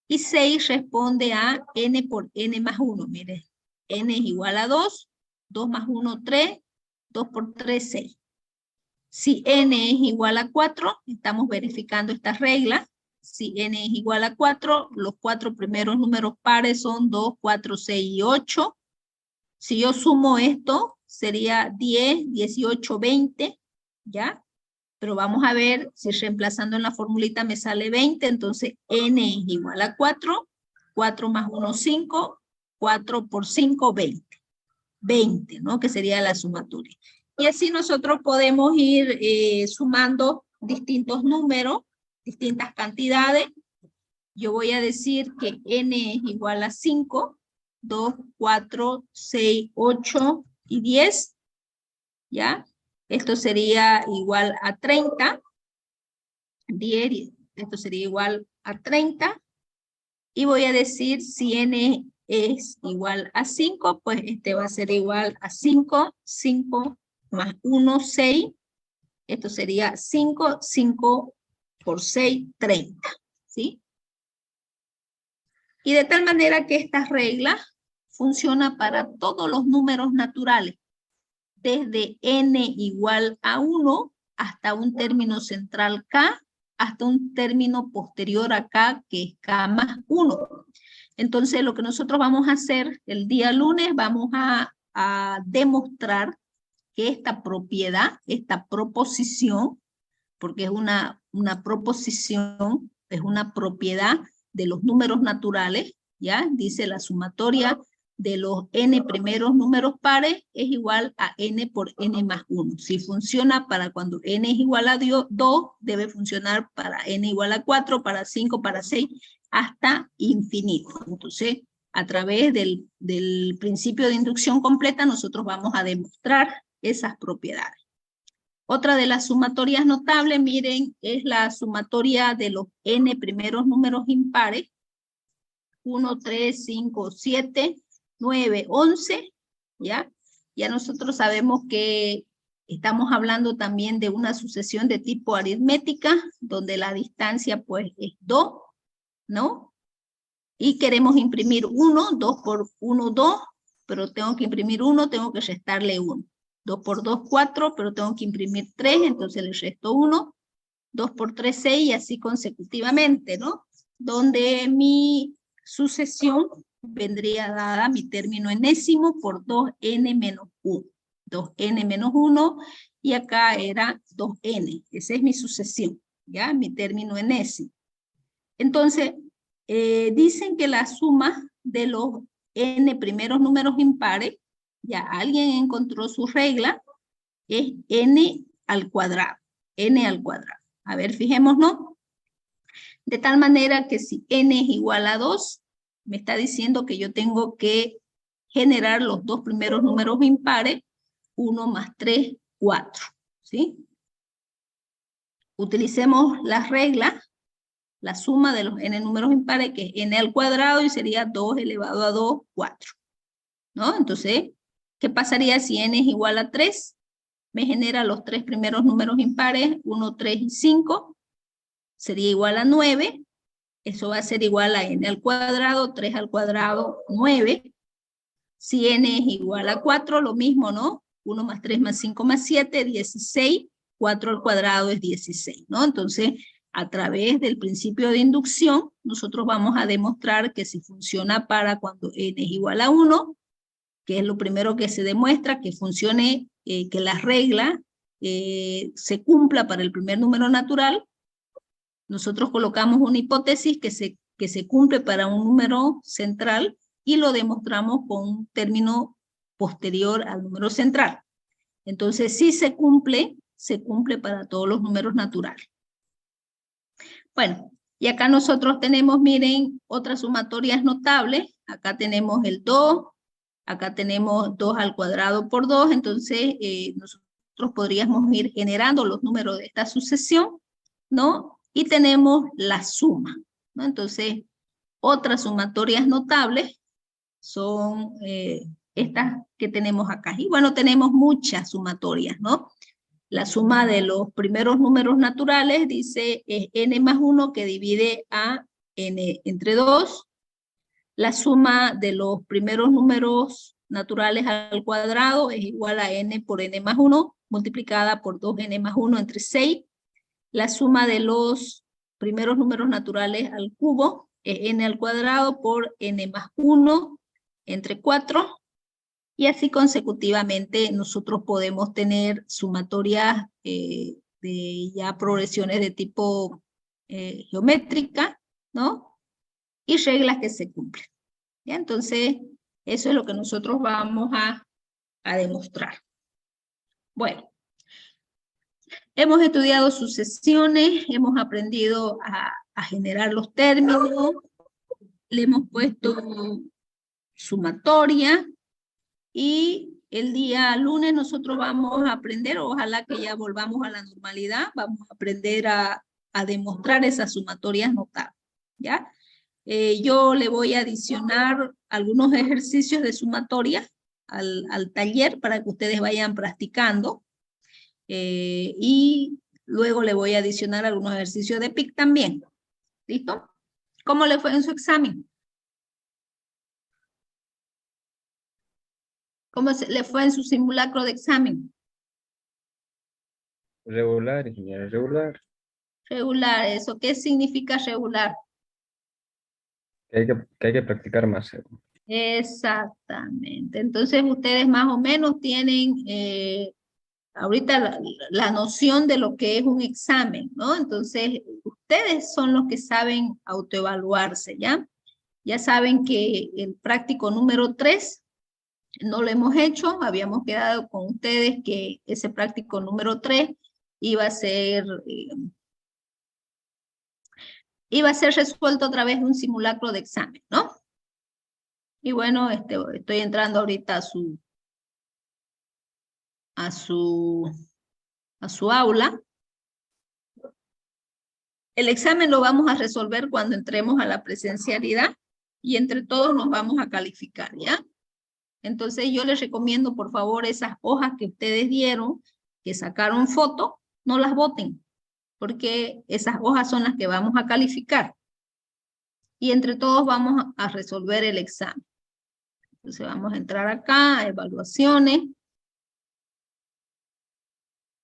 Speaker 1: Y 6 responde a n por n más 1. Mire, n es igual a 2, 2 más 1, 3, 2 por 3, 6. Si n es igual a 4, estamos verificando esta regla. Si n es igual a 4, los 4 primeros números pares son 2, 4, 6 y 8. Si yo sumo esto, sería 10, 18, 20, ¿ya? Pero vamos a ver si reemplazando en la formulita me sale 20, entonces n es igual a 4, 4 más 1, 5, 4 por 5, 20. 20, ¿no? Que sería la sumatoria. Y así nosotros podemos ir sumando distintos números, distintas cantidades. Yo voy a decir que n es igual a 5, 2, 4, 6, 8 y 10, ¿ya? Esto sería igual a 30. 10, esto sería igual a 30. Y voy a decir si n es igual a 5, pues este va a ser igual a 5. 5 más 1, 6. Esto sería 5. 5 por 6, 30. ¿Sí? Y de tal manera que esta regla funciona para todos los números naturales, desde n igual a 1 hasta un término central k, hasta un término posterior a k, que es k más 1. Entonces, lo que nosotros vamos a hacer el día lunes, vamos a demostrar que esta propiedad, esta proposición, porque es una proposición, es una propiedad de los números naturales, ¿ya? Dice la sumatoria de los n primeros números pares es igual a n por n más 1. Si funciona para cuando n es igual a 2, debe funcionar para n igual a 4, para 5, para 6, hasta infinito. Entonces, a través del principio de inducción completa, nosotros vamos a demostrar esas propiedades. Otra de las sumatorias notables, miren, es la sumatoria de los n primeros números impares. 1, 3, 5, 7, 9, 11, ¿ya? Ya nosotros sabemos que estamos hablando también de una sucesión de tipo aritmética, donde la distancia pues es 2, ¿no? Y queremos imprimir 1, 2 por 1, 2, pero tengo que imprimir 1, tengo que restarle 1. 2 por 2, 4, pero tengo que imprimir 3, entonces le resto 1. 2 por 3, 6, y así consecutivamente, ¿no? Donde mi sucesión vendría dada mi término enésimo por 2n menos 1. 2n menos 1, y acá era 2n. Esa es mi sucesión, ¿ya? Mi término enésimo. Entonces, dicen que la suma de los n primeros números impares, ya alguien encontró su regla, es n al cuadrado. N al cuadrado. A ver, fijémonos. De tal manera que si n es igual a 2, me está diciendo que yo tengo que generar los dos primeros números impares, 1 más 3, 4. ¿Sí? Utilicemos la regla, la suma de los n números impares, que es n al cuadrado, y sería 2 elevado a 2, 4. ¿No? Entonces, ¿qué pasaría si n es igual a 3? Me genera los tres primeros números impares, 1, 3 y 5. Sería igual a 9. eso va a ser igual a n al cuadrado, 3 al cuadrado, 9. Si n es igual a 4, lo mismo, ¿no? 1 más 3 más 5 más 7, 16. 4 al cuadrado es 16, ¿no? Entonces, a través del principio de inducción, nosotros vamos a demostrar que si funciona para cuando n es igual a 1, que es lo primero que se demuestra, que funcione, que la regla se cumpla para el primer número natural. Nosotros colocamos una hipótesis que se cumple para un número central y lo demostramos con un término posterior al número central. Entonces, si se cumple para todos los números naturales. Bueno, y acá nosotros tenemos, miren, otras sumatorias notables. Acá tenemos el 2, acá tenemos 2 al cuadrado por 2, entonces nosotros podríamos ir generando los números de esta sucesión, ¿no? Y tenemos la suma, ¿no? Entonces, otras sumatorias notables son estas que tenemos acá. Y bueno, tenemos muchas sumatorias, ¿no? La suma de los primeros números naturales dice es n más 1 que divide a n entre 2. La suma de los primeros números naturales al cuadrado es igual a n por n más 1 multiplicada por 2n más 1 entre 6. La suma de los primeros números naturales al cubo es n al cuadrado por n más 1 entre 4. Y así consecutivamente nosotros podemos tener sumatorias de ya progresiones de tipo geométrica, ¿no? Y reglas que se cumplen. ¿Ya? Entonces, eso es lo que nosotros vamos a demostrar. Bueno, hemos estudiado sucesiones, hemos aprendido a generar los términos, le hemos puesto sumatoria, y el día lunes nosotros vamos a aprender, ojalá que ya volvamos a la normalidad, vamos a aprender a demostrar esas sumatorias notables, ¿ya? Yo le voy a adicionar algunos ejercicios de sumatoria al taller para que ustedes vayan practicando, y luego le voy a adicionar algunos ejercicios de PIC también. ¿Listo? ¿Cómo le fue en su examen? ¿Cómo le fue en su simulacro de examen?
Speaker 3: Regular, ingeniero, regular.
Speaker 1: Regular, ¿eso qué significa regular?
Speaker 3: Que hay que practicar más.
Speaker 1: Exactamente. Entonces ustedes más o menos tienen ahorita la noción de lo que es un examen, ¿no? Entonces ustedes son los que saben autoevaluarse, ¿ya? Ya saben que el práctico número 3 no lo hemos hecho, habíamos quedado con ustedes que ese práctico número 3 iba a ser resuelto a través de un simulacro de examen, ¿no? Y bueno, estoy entrando ahorita a su aula. El examen lo vamos a resolver cuando entremos a la presencialidad y entre todos nos vamos a calificar, ¿ya? Entonces yo les recomiendo, por favor, esas hojas que ustedes dieron, que sacaron foto, no las boten, porque esas hojas son las que vamos a calificar. Y entre todos vamos a resolver el examen. Entonces vamos a entrar acá a evaluaciones.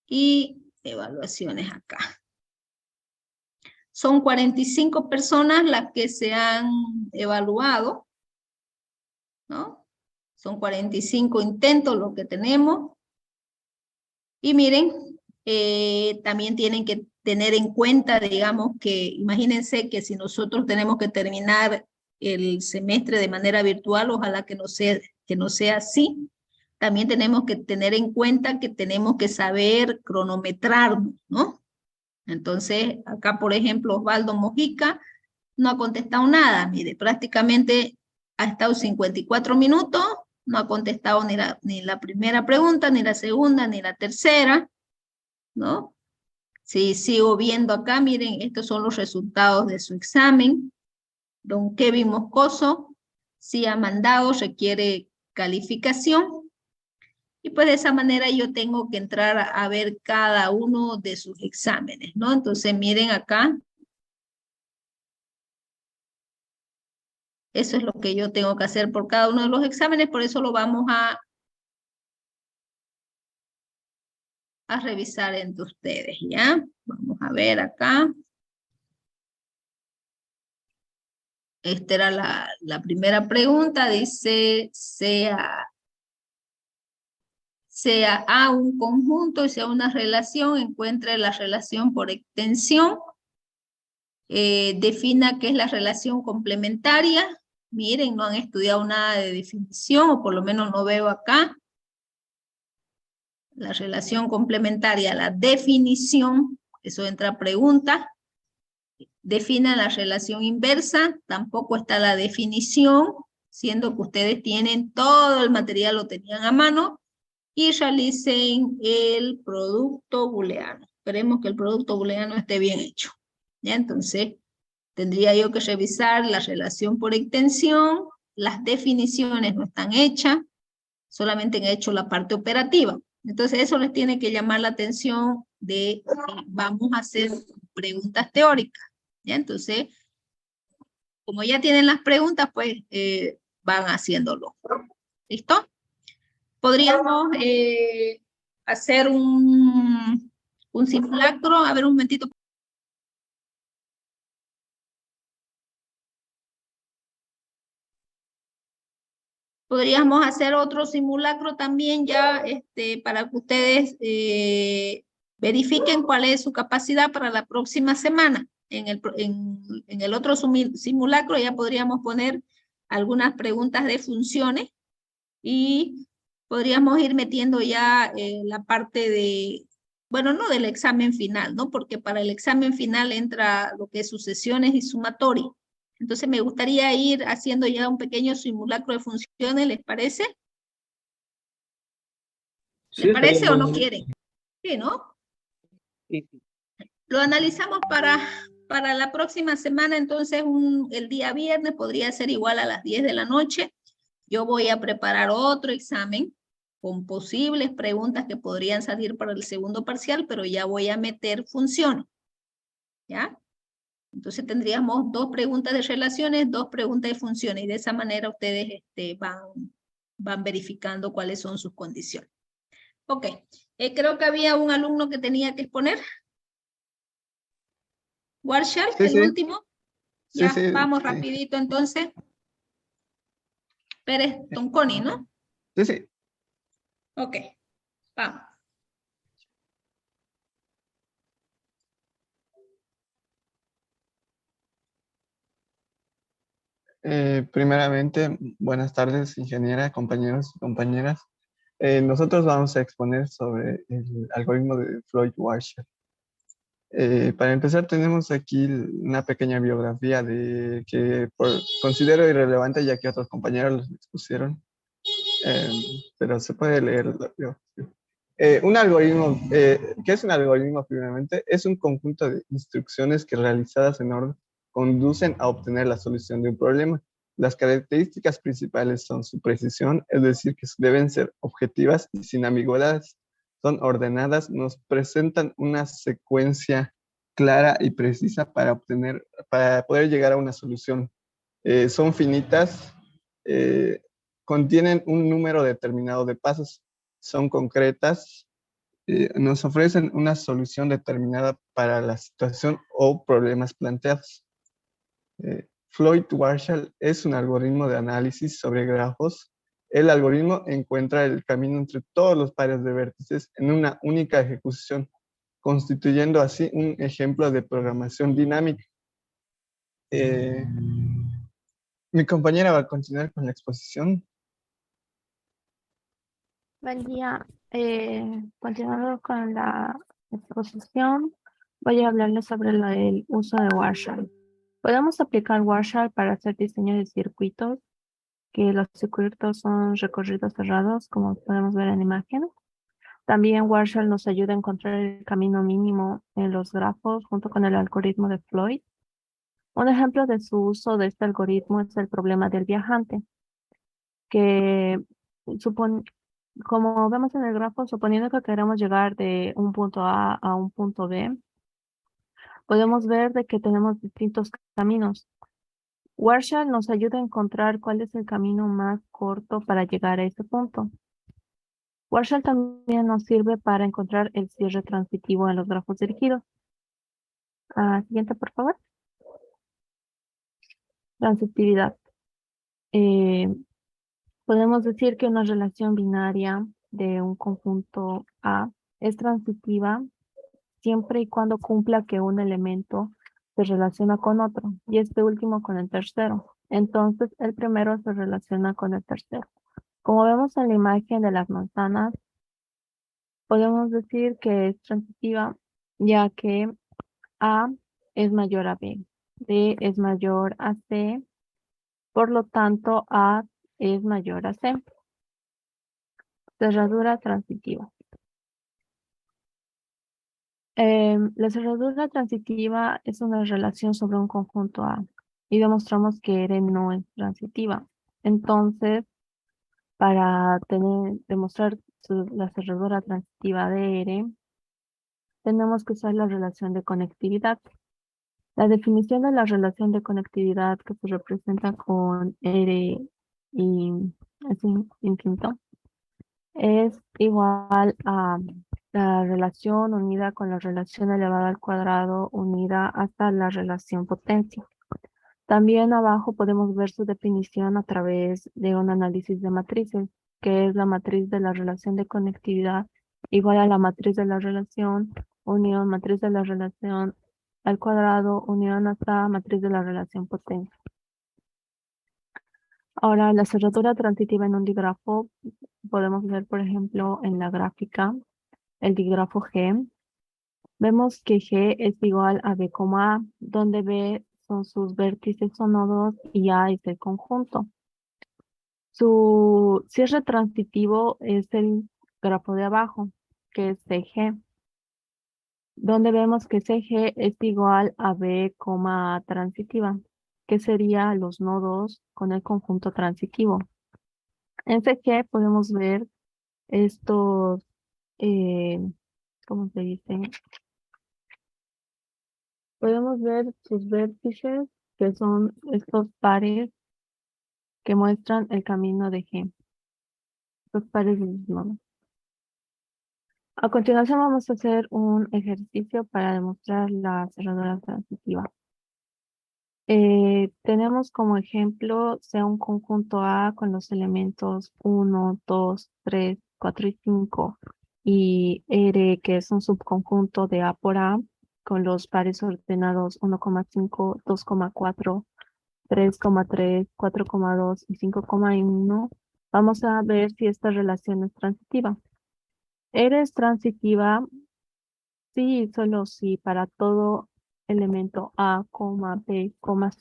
Speaker 1: Y evaluaciones acá. Son 45 personas las que se han evaluado, ¿no? Son 45 intentos lo que tenemos. Y miren, también tienen que tener en cuenta, digamos, que imagínense que si nosotros tenemos que terminar el semestre de manera virtual, ojalá que no sea así. También tenemos que tener en cuenta que tenemos que saber cronometrarnos, ¿no? Entonces, acá, por ejemplo, Osvaldo Mojica no ha contestado nada. Mire, prácticamente ha estado 54 minutos, no ha contestado ni la primera pregunta, ni la segunda, ni la tercera, ¿no? Si sigo viendo acá, miren, estos son los resultados de su examen. Don Kevin Moscoso sí ha mandado, requiere calificación. Y pues de esa manera yo tengo que entrar a ver cada uno de sus exámenes, ¿no? Entonces miren acá, Eso es lo que yo tengo que hacer por cada uno de los exámenes, por eso lo vamos a revisar entre ustedes, ¿ya? Vamos a ver acá. Esta era la primera pregunta, dice, sea A un conjunto y sea una relación, encuentre la relación por extensión, defina qué es la relación complementaria. Miren, no han estudiado nada de definición, o por lo menos no veo acá. La relación complementaria, la definición, eso entra a pregunta. Defina la relación inversa, tampoco está la definición, siendo que ustedes tienen todo el material, lo tenían a mano, y realicen el producto booleano. Esperemos que el producto booleano esté bien hecho. ¿Ya? Entonces, tendría yo que revisar la relación por extensión, las definiciones no están hechas, solamente han hecho la parte operativa. Entonces, eso les tiene que llamar la atención de vamos a hacer preguntas teóricas. ¿Ya? Entonces, como ya tienen las preguntas, pues van haciéndolo. ¿Listo? Podríamos hacer un simulacro. A ver, un momentito. Podríamos hacer otro simulacro también ya para que ustedes verifiquen cuál es su capacidad para la próxima semana. En el otro simulacro ya podríamos poner algunas preguntas de funciones y podríamos ir metiendo ya la parte de, bueno, no del examen final, ¿no? Porque para el examen final entra lo que es sucesiones y sumatoria. Entonces me gustaría ir haciendo ya un pequeño simulacro de funciones, ¿les parece?
Speaker 3: Sí,
Speaker 1: ¿Les
Speaker 3: estaría
Speaker 1: parece o no
Speaker 3: bueno.
Speaker 1: quieren? Sí, ¿no?
Speaker 3: Sí.
Speaker 1: Lo analizamos para la próxima semana, entonces el día viernes podría ser igual a las 10 de la noche. Yo voy a preparar otro examen con posibles preguntas que podrían salir para el segundo parcial, pero ya voy a meter funciones. ¿Ya? Entonces tendríamos 2 preguntas de relaciones, 2 preguntas de funciones, y de esa manera ustedes van verificando cuáles son sus condiciones. Ok, creo que había un alumno que tenía que exponer. Warshall,
Speaker 2: Sí,
Speaker 1: el
Speaker 2: sí,
Speaker 1: último.
Speaker 2: sí,
Speaker 1: Ya,
Speaker 2: sí,
Speaker 1: vamos
Speaker 2: sí,
Speaker 1: rapidito entonces. Pérez Tonconi, ¿no?
Speaker 2: sí, sí.
Speaker 1: Ok, vamos.
Speaker 2: Primeramente, buenas tardes, ingeniera, compañeros y compañeras. Nosotros vamos a exponer sobre el algoritmo de Floyd-Warshall. Para empezar, tenemos aquí una pequeña biografía de que considero irrelevante ya que otros compañeros los expusieron, eh, pero se puede leer la biografía. Un algoritmo, ¿qué es un algoritmo primeramente? Es un conjunto de instrucciones que realizadas en orden conducen a obtener la solución de un problema. Las características principales son su precisión, es decir, que deben ser objetivas y sin ambigüedades. Son ordenadas, nos presentan una secuencia clara y precisa para poder llegar a una solución. Son finitas, eh, contienen un número determinado de pasos, son concretas, nos ofrecen una solución determinada para la situación o problemas planteados. Floyd-Warshall es un algoritmo de análisis sobre grafos. El algoritmo encuentra el camino entre todos los pares de vértices en una única ejecución, constituyendo así un ejemplo de programación dinámica. Eh, Mi compañera va a continuar con la exposición.
Speaker 4: Buen día. Continuando con la exposición, voy a hablarles sobre el uso de Warshall. Podemos aplicar Warshall para hacer diseño de circuitos, que los circuitos son recorridos cerrados, como podemos ver en la imagen. También Warshall nos ayuda a encontrar el camino mínimo en los grafos junto con el algoritmo de Floyd. Un ejemplo de su uso de este algoritmo es el problema del viajante, que supone, como vemos en el grafo, suponiendo que queremos llegar de un punto A a un punto B, podemos ver de que tenemos distintos caminos. Warshall nos ayuda a encontrar cuál es el camino más corto para llegar a ese punto. Warshall también nos sirve para encontrar el cierre transitivo en los grafos dirigidos. Siguiente, por favor. Transitividad. Podemos decir que una relación binaria de un conjunto A es transitiva siempre y cuando cumpla que un elemento se relaciona con otro y este último con el tercero. Entonces, el primero se relaciona con el tercero. Como vemos en la imagen de las manzanas, podemos decir que es transitiva ya que A es mayor a B, B es mayor a C, por lo tanto A es mayor a C. Cerradura transitiva. La cerradura transitiva es una relación sobre un conjunto A y demostramos que R no es transitiva. Entonces, para demostrar la cerradura transitiva de R, tenemos que usar la relación de conectividad. La definición de la relación de conectividad que se representa con R y es infinito es igual a la relación unida con la relación elevada al cuadrado unida hasta la relación potencia. También abajo podemos ver su definición a través de un análisis de matrices, que es la matriz de la relación de conectividad igual a la matriz de la relación unión matriz de la relación al cuadrado unión hasta matriz de la relación potencia. Ahora, la cerradura transitiva en un digrafo podemos ver, por ejemplo, en la gráfica, el digrafo G. Vemos que G es igual a B, A, donde B son sus vértices o nodos y A es el conjunto. Su cierre transitivo es el grafo de abajo, que es CG, donde vemos que CG es igual a B, A transitiva, que sería los nodos con el conjunto transitivo. En CG podemos ver estos, ¿cómo se dice? Podemos ver sus vértices, que son estos pares que muestran el camino de G. Estos pares de nodos. A continuación vamos a hacer un ejercicio para demostrar la cerradura transitiva. Tenemos como ejemplo, sea un conjunto A con los elementos 1, 2, 3, 4 y 5 y R que es un subconjunto de A por A con los pares ordenados 1,5, 2,4, 3,3, 4,2 y 5,1. Vamos a ver si esta relación es transitiva. R es transitiva sí y solo si para todo elemento A, B,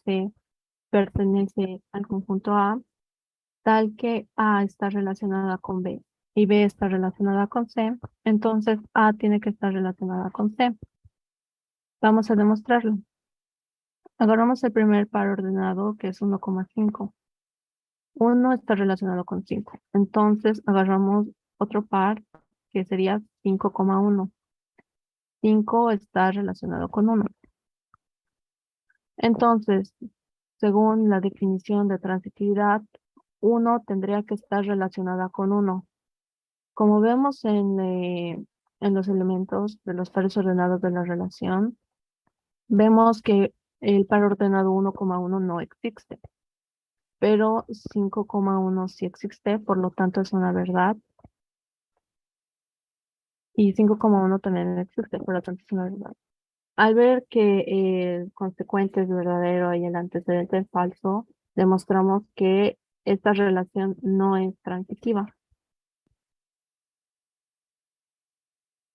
Speaker 4: C pertenece al conjunto A, tal que A está relacionada con B y B está relacionada con C, entonces A tiene que estar relacionada con C. Vamos a demostrarlo. Agarramos el primer par ordenado, que es 1,5. 1 está relacionado con 5. Entonces agarramos otro par, que sería 5,1. 5 está relacionado con 1. Entonces, según la definición de transitividad, 1 tendría que estar relacionada con 1. Como vemos en los elementos de los pares ordenados de la relación, vemos que el par ordenado 1,1 no existe, pero 5,1 sí existe, por lo tanto es una verdad. Y 5,1 también existe, por lo tanto es una verdad. Al ver que el consecuente es verdadero y el antecedente es falso, demostramos que esta relación no es transitiva.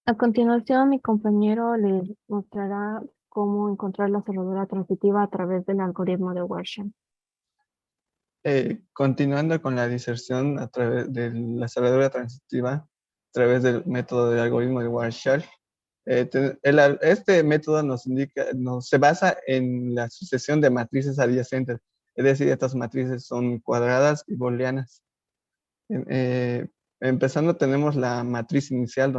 Speaker 4: A continuación, mi compañero les mostrará cómo encontrar la cerradura transitiva a través del algoritmo de Warshall.
Speaker 2: Continuando con la diserción a través de la cerradura transitiva, a través del método del algoritmo de Warshall, este método se basa en la sucesión de matrices adyacentes, es decir, estas matrices son cuadradas y booleanas. Empezando tenemos la matriz inicial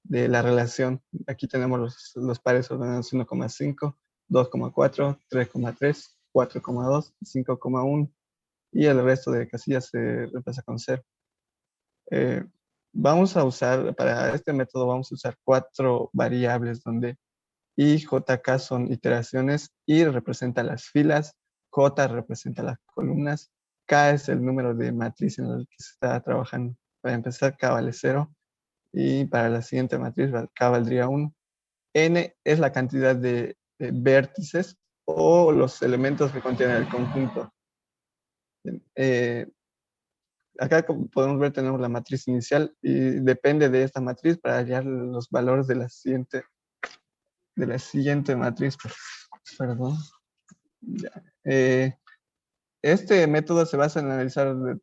Speaker 2: de la relación. Aquí tenemos los pares ordenados 1,5, 2,4, 3,3 4,2 y 5,1. Y el resto de casillas se reemplaza con 0. Vamos a usar, para este método vamos a usar 4 variables donde I, J, K son iteraciones. I representa las filas, J representa las columnas, K es el número de matriz en el que se está trabajando. Para empezar, K vale 0 y para la siguiente matriz K valdría 1. N es la cantidad de vértices o los elementos que contiene el conjunto. Acá como podemos ver tenemos la matriz inicial y depende de esta matriz para hallar los valores de la siguiente matriz. Perdón. Ya. Este método se basa en analizar de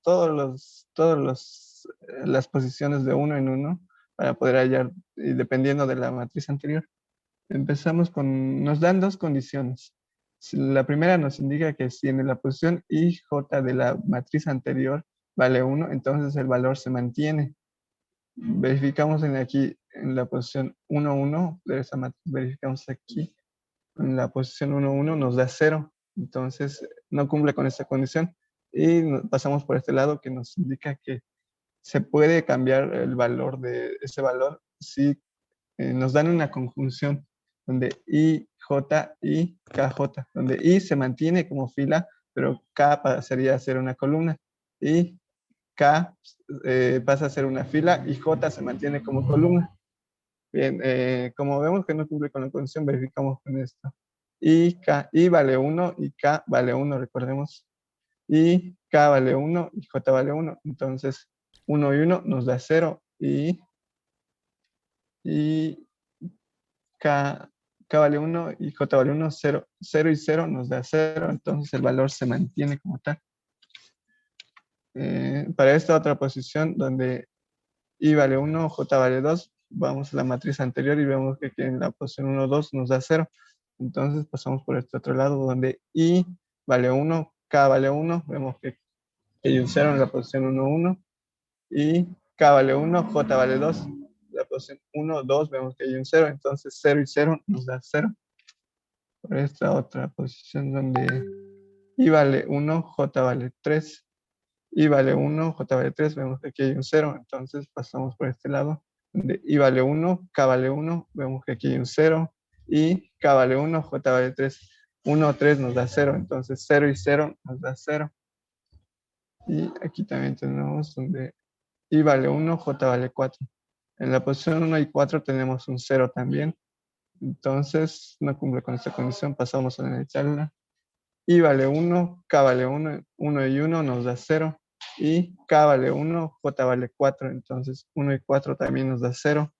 Speaker 2: las posiciones de uno en uno para poder hallar, y dependiendo de la matriz anterior. Empezamos nos dan dos condiciones. La primera nos indica que si en la posición I, J de la matriz anterior vale 1, entonces el valor se mantiene. Verificamos aquí en la posición 1, 1 de esa matriz, verificamos aquí en la posición 1, 1 nos da 0. Entonces no cumple con esta condición. Y pasamos por este lado que nos indica que se puede cambiar el valor de ese valor si nos dan una conjunción donde I, J y KJ, donde I se mantiene como fila, pero K pasaría a ser una columna. Y K pasa a ser una fila y J se mantiene como columna. Bien, como vemos que no cumple con la condición, verificamos con esto. I vale 1 y K vale 1, recordemos. Y K vale 1 y J vale 1. Entonces, 1 y 1 nos da 0 y K vale 1 y J vale 1, 0. 0 y 0 nos da 0, entonces el valor se mantiene como tal. Para esta otra posición donde I vale 1, J vale 2, vamos a la matriz anterior y vemos que aquí en la posición 1, 2 nos da 0. Entonces pasamos por este otro lado donde I vale 1, K vale 1, vemos que hay un 0 en la posición 1, 1. Y K vale 1, J vale 2. La posición 1, 2, vemos que hay un 0. Entonces 0 y 0 nos da 0. Por esta otra posición donde I vale 1, J vale 3. I vale 1, J vale 3, vemos que aquí hay un 0, entonces pasamos por este lado, donde I vale 1, K vale 1, vemos que aquí hay un 0, y K vale 1, J vale 3, 1, 3 nos da 0, entonces 0 y 0 nos da 0. Y aquí también tenemos donde I vale 1, J vale 4. En la posición 1 y 4 tenemos un 0 también, entonces no cumple con esta condición, pasamos a analizarla. I vale 1, K vale 1, 1 y 1 nos da 0. Y K vale 1, J vale 4. Entonces 1 y 4 también nos da 0.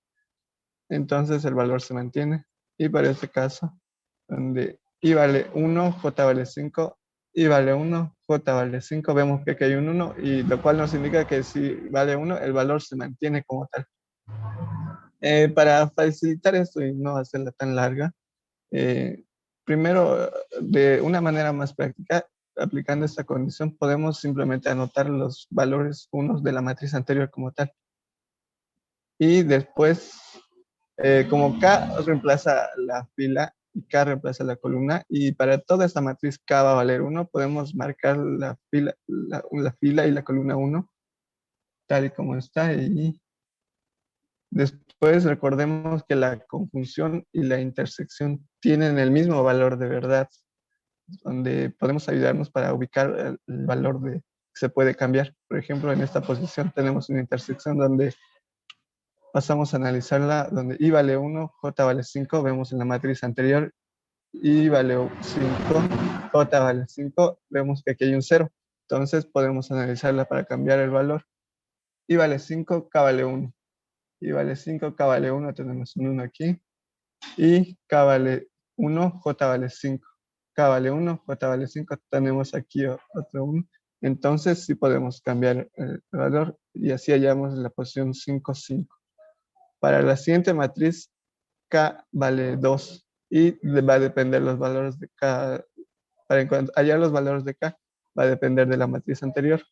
Speaker 2: Entonces el valor se mantiene. Y para este caso, donde I vale 1, J vale 5, I vale 1, J vale 5, vemos que aquí hay un 1, y lo cual nos indica que si vale 1, el valor se mantiene como tal. Para facilitar esto y no hacerla tan larga, primero, de una manera más práctica, aplicando esta condición, podemos simplemente anotar los valores unos de la matriz anterior como tal. Y después, como K reemplaza la fila y K reemplaza la columna, y para toda esta matriz K va a valer 1, podemos marcar la fila y la columna 1, tal y como está. Y después recordemos que la conjunción y la intersección tienen el mismo valor de verdad, donde podemos ayudarnos para ubicar el valor que se puede cambiar. Por ejemplo, en esta posición tenemos una intersección donde pasamos a analizarla, donde I vale 1, J vale 5, vemos en la matriz anterior, I vale 5, J vale 5, vemos que aquí hay un 0. Entonces podemos analizarla para cambiar el valor. I vale 5, K vale 1. I vale 5, K vale 1, tenemos un 1 aquí. Y K vale 1, J vale 5. K vale 1, J vale 5, tenemos aquí otro 1. Entonces sí podemos cambiar el valor y así hallamos la posición 5, 5. Para la siguiente matriz, K vale 2 y va a depender los valores de K. Para hallar los valores de K, va a depender de la matriz anterior.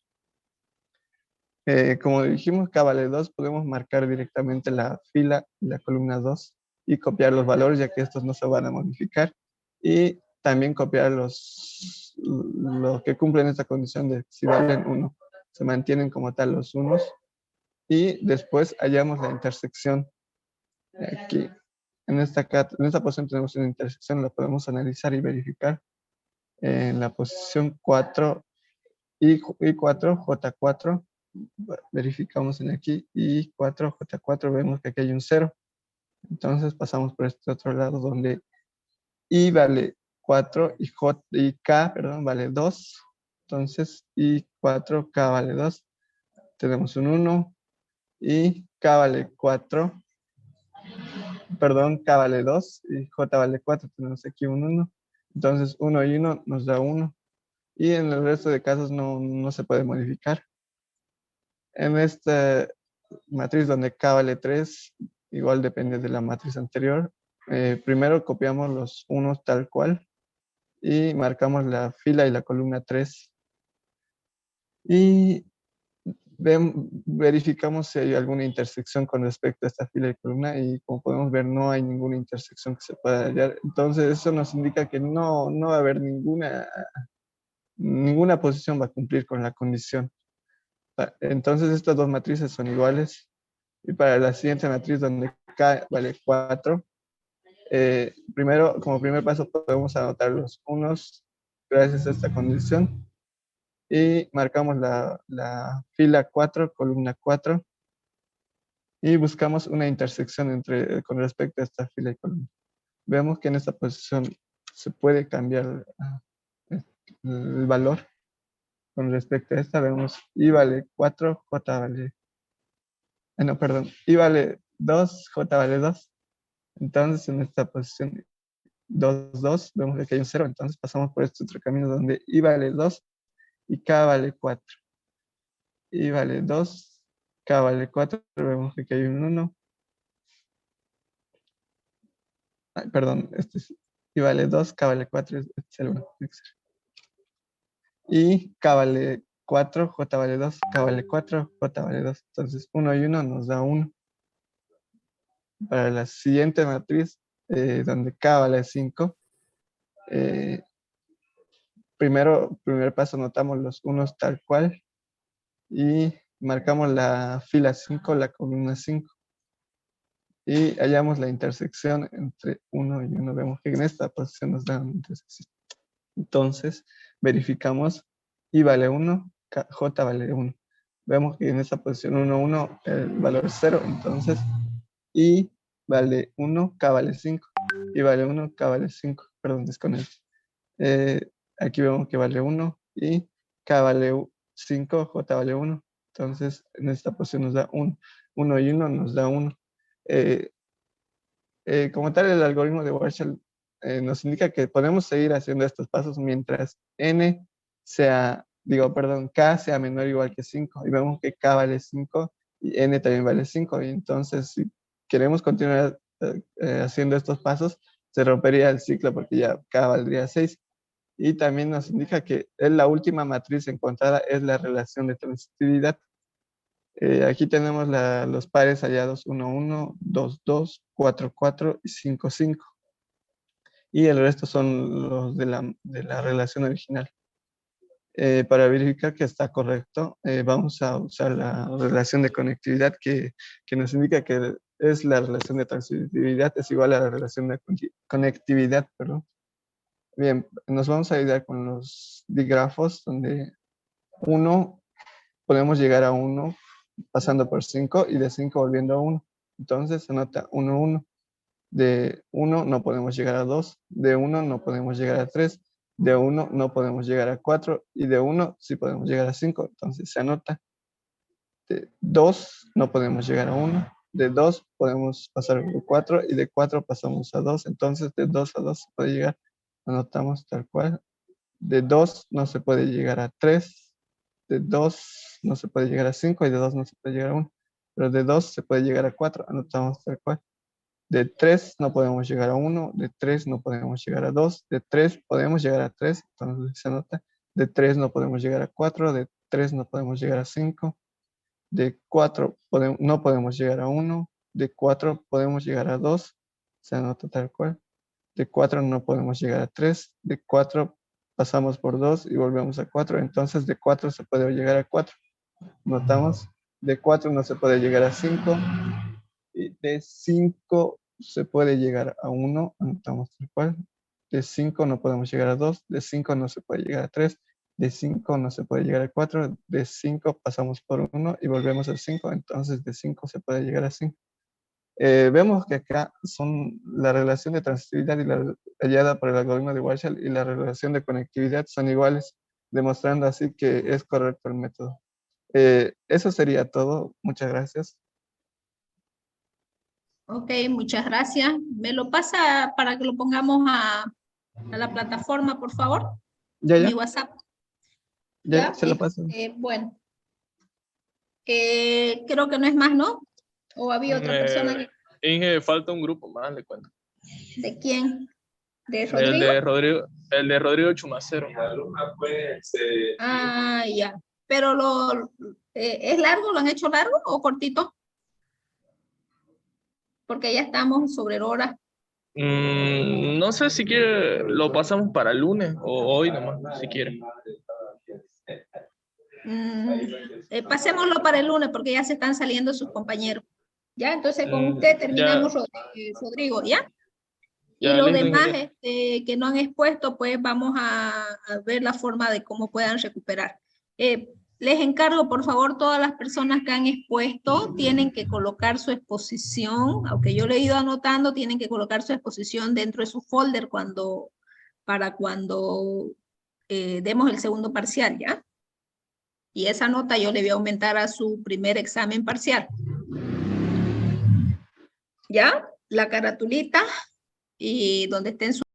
Speaker 2: Como dijimos, K vale 2, podemos marcar directamente la fila y la columna 2 y copiar los valores, ya que estos no se van a modificar. Y también copiar los los que cumplen esta condición de si valen 1, se mantienen como tal los unos. Y después hallamos la intersección. Aquí, en esta posición tenemos una intersección, la podemos analizar y verificar. En la posición 4, I4, J4, verificamos en aquí, I4, J4, vemos que aquí hay un 0. Entonces pasamos por este otro lado donde I vale 4 y K, perdón, vale 2. Entonces I4, K vale 2. Tenemos un 1 y K vale 4. Perdón, K vale 2 y J vale 4. Tenemos aquí un 1. Entonces 1 y 1 nos da 1. Y en el resto de casos no se puede modificar. En esta matriz donde K vale 3, igual depende de la matriz anterior. Primero copiamos los unos tal cual y marcamos la fila y la columna 3. Y verificamos si hay alguna intersección con respecto a esta fila y columna, y como podemos ver no hay ninguna intersección que se pueda hallar. Entonces eso nos indica que no va a haber ninguna posición va a cumplir con la condición. Entonces estas dos matrices son iguales. Y para la siguiente matriz donde K vale 4, como primer paso podemos anotar los unos gracias a esta condición. Y marcamos la fila 4, columna 4. Y buscamos una intersección con respecto a esta fila y columna. Vemos que en esta posición se puede cambiar el valor. Con respecto a esta, vemos I vale 4, J vale... no, perdón. I vale 2, J vale 2. Entonces, en esta posición 2, 2, vemos que aquí hay un 0. Entonces, pasamos por este otro camino donde I vale 2 y K vale 4. I vale 2, K vale 4. Vemos que aquí hay un 1. Ay, perdón, I vale 2, K vale 4. Este es el 1. Y K vale 4, J vale 2, K vale 4, J vale 2. Entonces 1 y 1 nos da 1. Para la siguiente matriz, donde K vale 5, primer paso notamos los unos tal cual y marcamos la fila 5, la columna 5. Y hallamos la intersección entre 1 y 1. Vemos que en esta posición nos da una intersección. Entonces verificamos I vale 1, J vale 1. Vemos que en esta posición 1, 1, el valor es 0. Entonces I vale 1, K vale 5. I vale 1, K vale 5. Perdón, desconecto. Aquí vemos que vale 1 y K vale 5, J vale 1. Entonces en esta posición nos da 1. 1 y 1 nos da 1. Como tal, el algoritmo de Warshall nos indica que podemos seguir haciendo estos pasos mientras K sea menor o igual que 5. Y vemos que K vale 5 y N también vale 5. Y entonces, si queremos continuar haciendo estos pasos, se rompería el ciclo porque ya K valdría 6. Y también nos indica que la última matriz encontrada es la relación de transitividad. Aquí tenemos los pares hallados 1, 1, 2, 2, 4, 4 y 5, 5. Y el resto son los de la relación original. Para verificar que está correcto, vamos a usar la relación de conectividad que nos indica que es la relación de transitividad es igual a la relación de conectividad, perdón. Bien, nos vamos a ayudar con los digrafos donde 1 podemos llegar a 1 pasando por 5 y de 5 volviendo a 1. Entonces se nota 1, 1. De 1 no podemos llegar a 2. De 1 no podemos llegar a 3. De 1 no podemos llegar a 4. Y de 1 sí podemos llegar a 5. Entonces se anota. De 2 no podemos llegar a 1. De 2 podemos pasar a 4. Y de 4 pasamos a 2. Entonces de 2 a 2 se puede llegar. Anotamos tal cual. De 2 no se puede llegar a 3. De 2 no se puede llegar a 5 y de 2 no se puede llegar a 1. Pero de 2 se puede llegar a 4, anotamos tal cual. De 3 no podemos llegar a 1, de 3 no podemos llegar a 2, de 3 podemos llegar a 3, entonces se anota. De 3 no podemos llegar a 4, de 3 no podemos llegar a 5, de 4 no podemos llegar a 1, de 4 podemos llegar a 2, se anota tal cual. De 4 no podemos llegar a 3, de 4 pasamos por 2 y volvemos a 4. Entonces de 4 se puede llegar a 4. Notamos, de 4 no se puede llegar a 5. Y de 5 se puede llegar a 1. Anotamos tal cual. De 5 no podemos llegar a 2. De 5 no se puede llegar a 3. De 5 no se puede llegar a 4. De 5 pasamos por 1 y volvemos a 5. Entonces de 5 se puede llegar a 5. Vemos que acá son la relación de transitividad y la hallada por el algoritmo de Warshall y la relación de conectividad son iguales, demostrando así que es correcto el método. Eso sería todo. Muchas gracias.
Speaker 1: Ok, muchas gracias. ¿Me lo pasa para que lo pongamos a la plataforma, por favor?
Speaker 2: Ya,
Speaker 1: Mi WhatsApp.
Speaker 2: ya, se lo paso.
Speaker 1: Bueno, creo que no es más, ¿no? ¿O había otra persona?
Speaker 5: Inge, falta un grupo más, le cuento.
Speaker 1: ¿De quién? ¿De
Speaker 5: El
Speaker 1: Rodrigo?
Speaker 5: de Rodrigo Chumacero.
Speaker 1: Ah, ya. Pero ¿es largo? ¿Lo han hecho largo o cortito? Porque ya estamos sobre hora.
Speaker 5: No sé si quiere, lo pasamos para el lunes o hoy nomás, si quiere.
Speaker 1: Pasémoslo para el lunes porque ya se están saliendo sus compañeros. Ya, entonces con usted terminamos, Rodrigo, ¿ya?
Speaker 5: Ya,
Speaker 1: Y lo
Speaker 5: listo,
Speaker 1: demás
Speaker 5: ingeniero.
Speaker 1: que no han expuesto, pues vamos a ver la forma de cómo puedan recuperar. Les encargo, por favor, todas las personas que han expuesto tienen que colocar su exposición, aunque yo le he ido anotando, tienen que colocar su exposición dentro de su folder para cuando demos el segundo parcial, ¿ya? Y esa nota yo le voy a aumentar a su primer examen parcial. ¿Ya? La caratulita y donde estén sus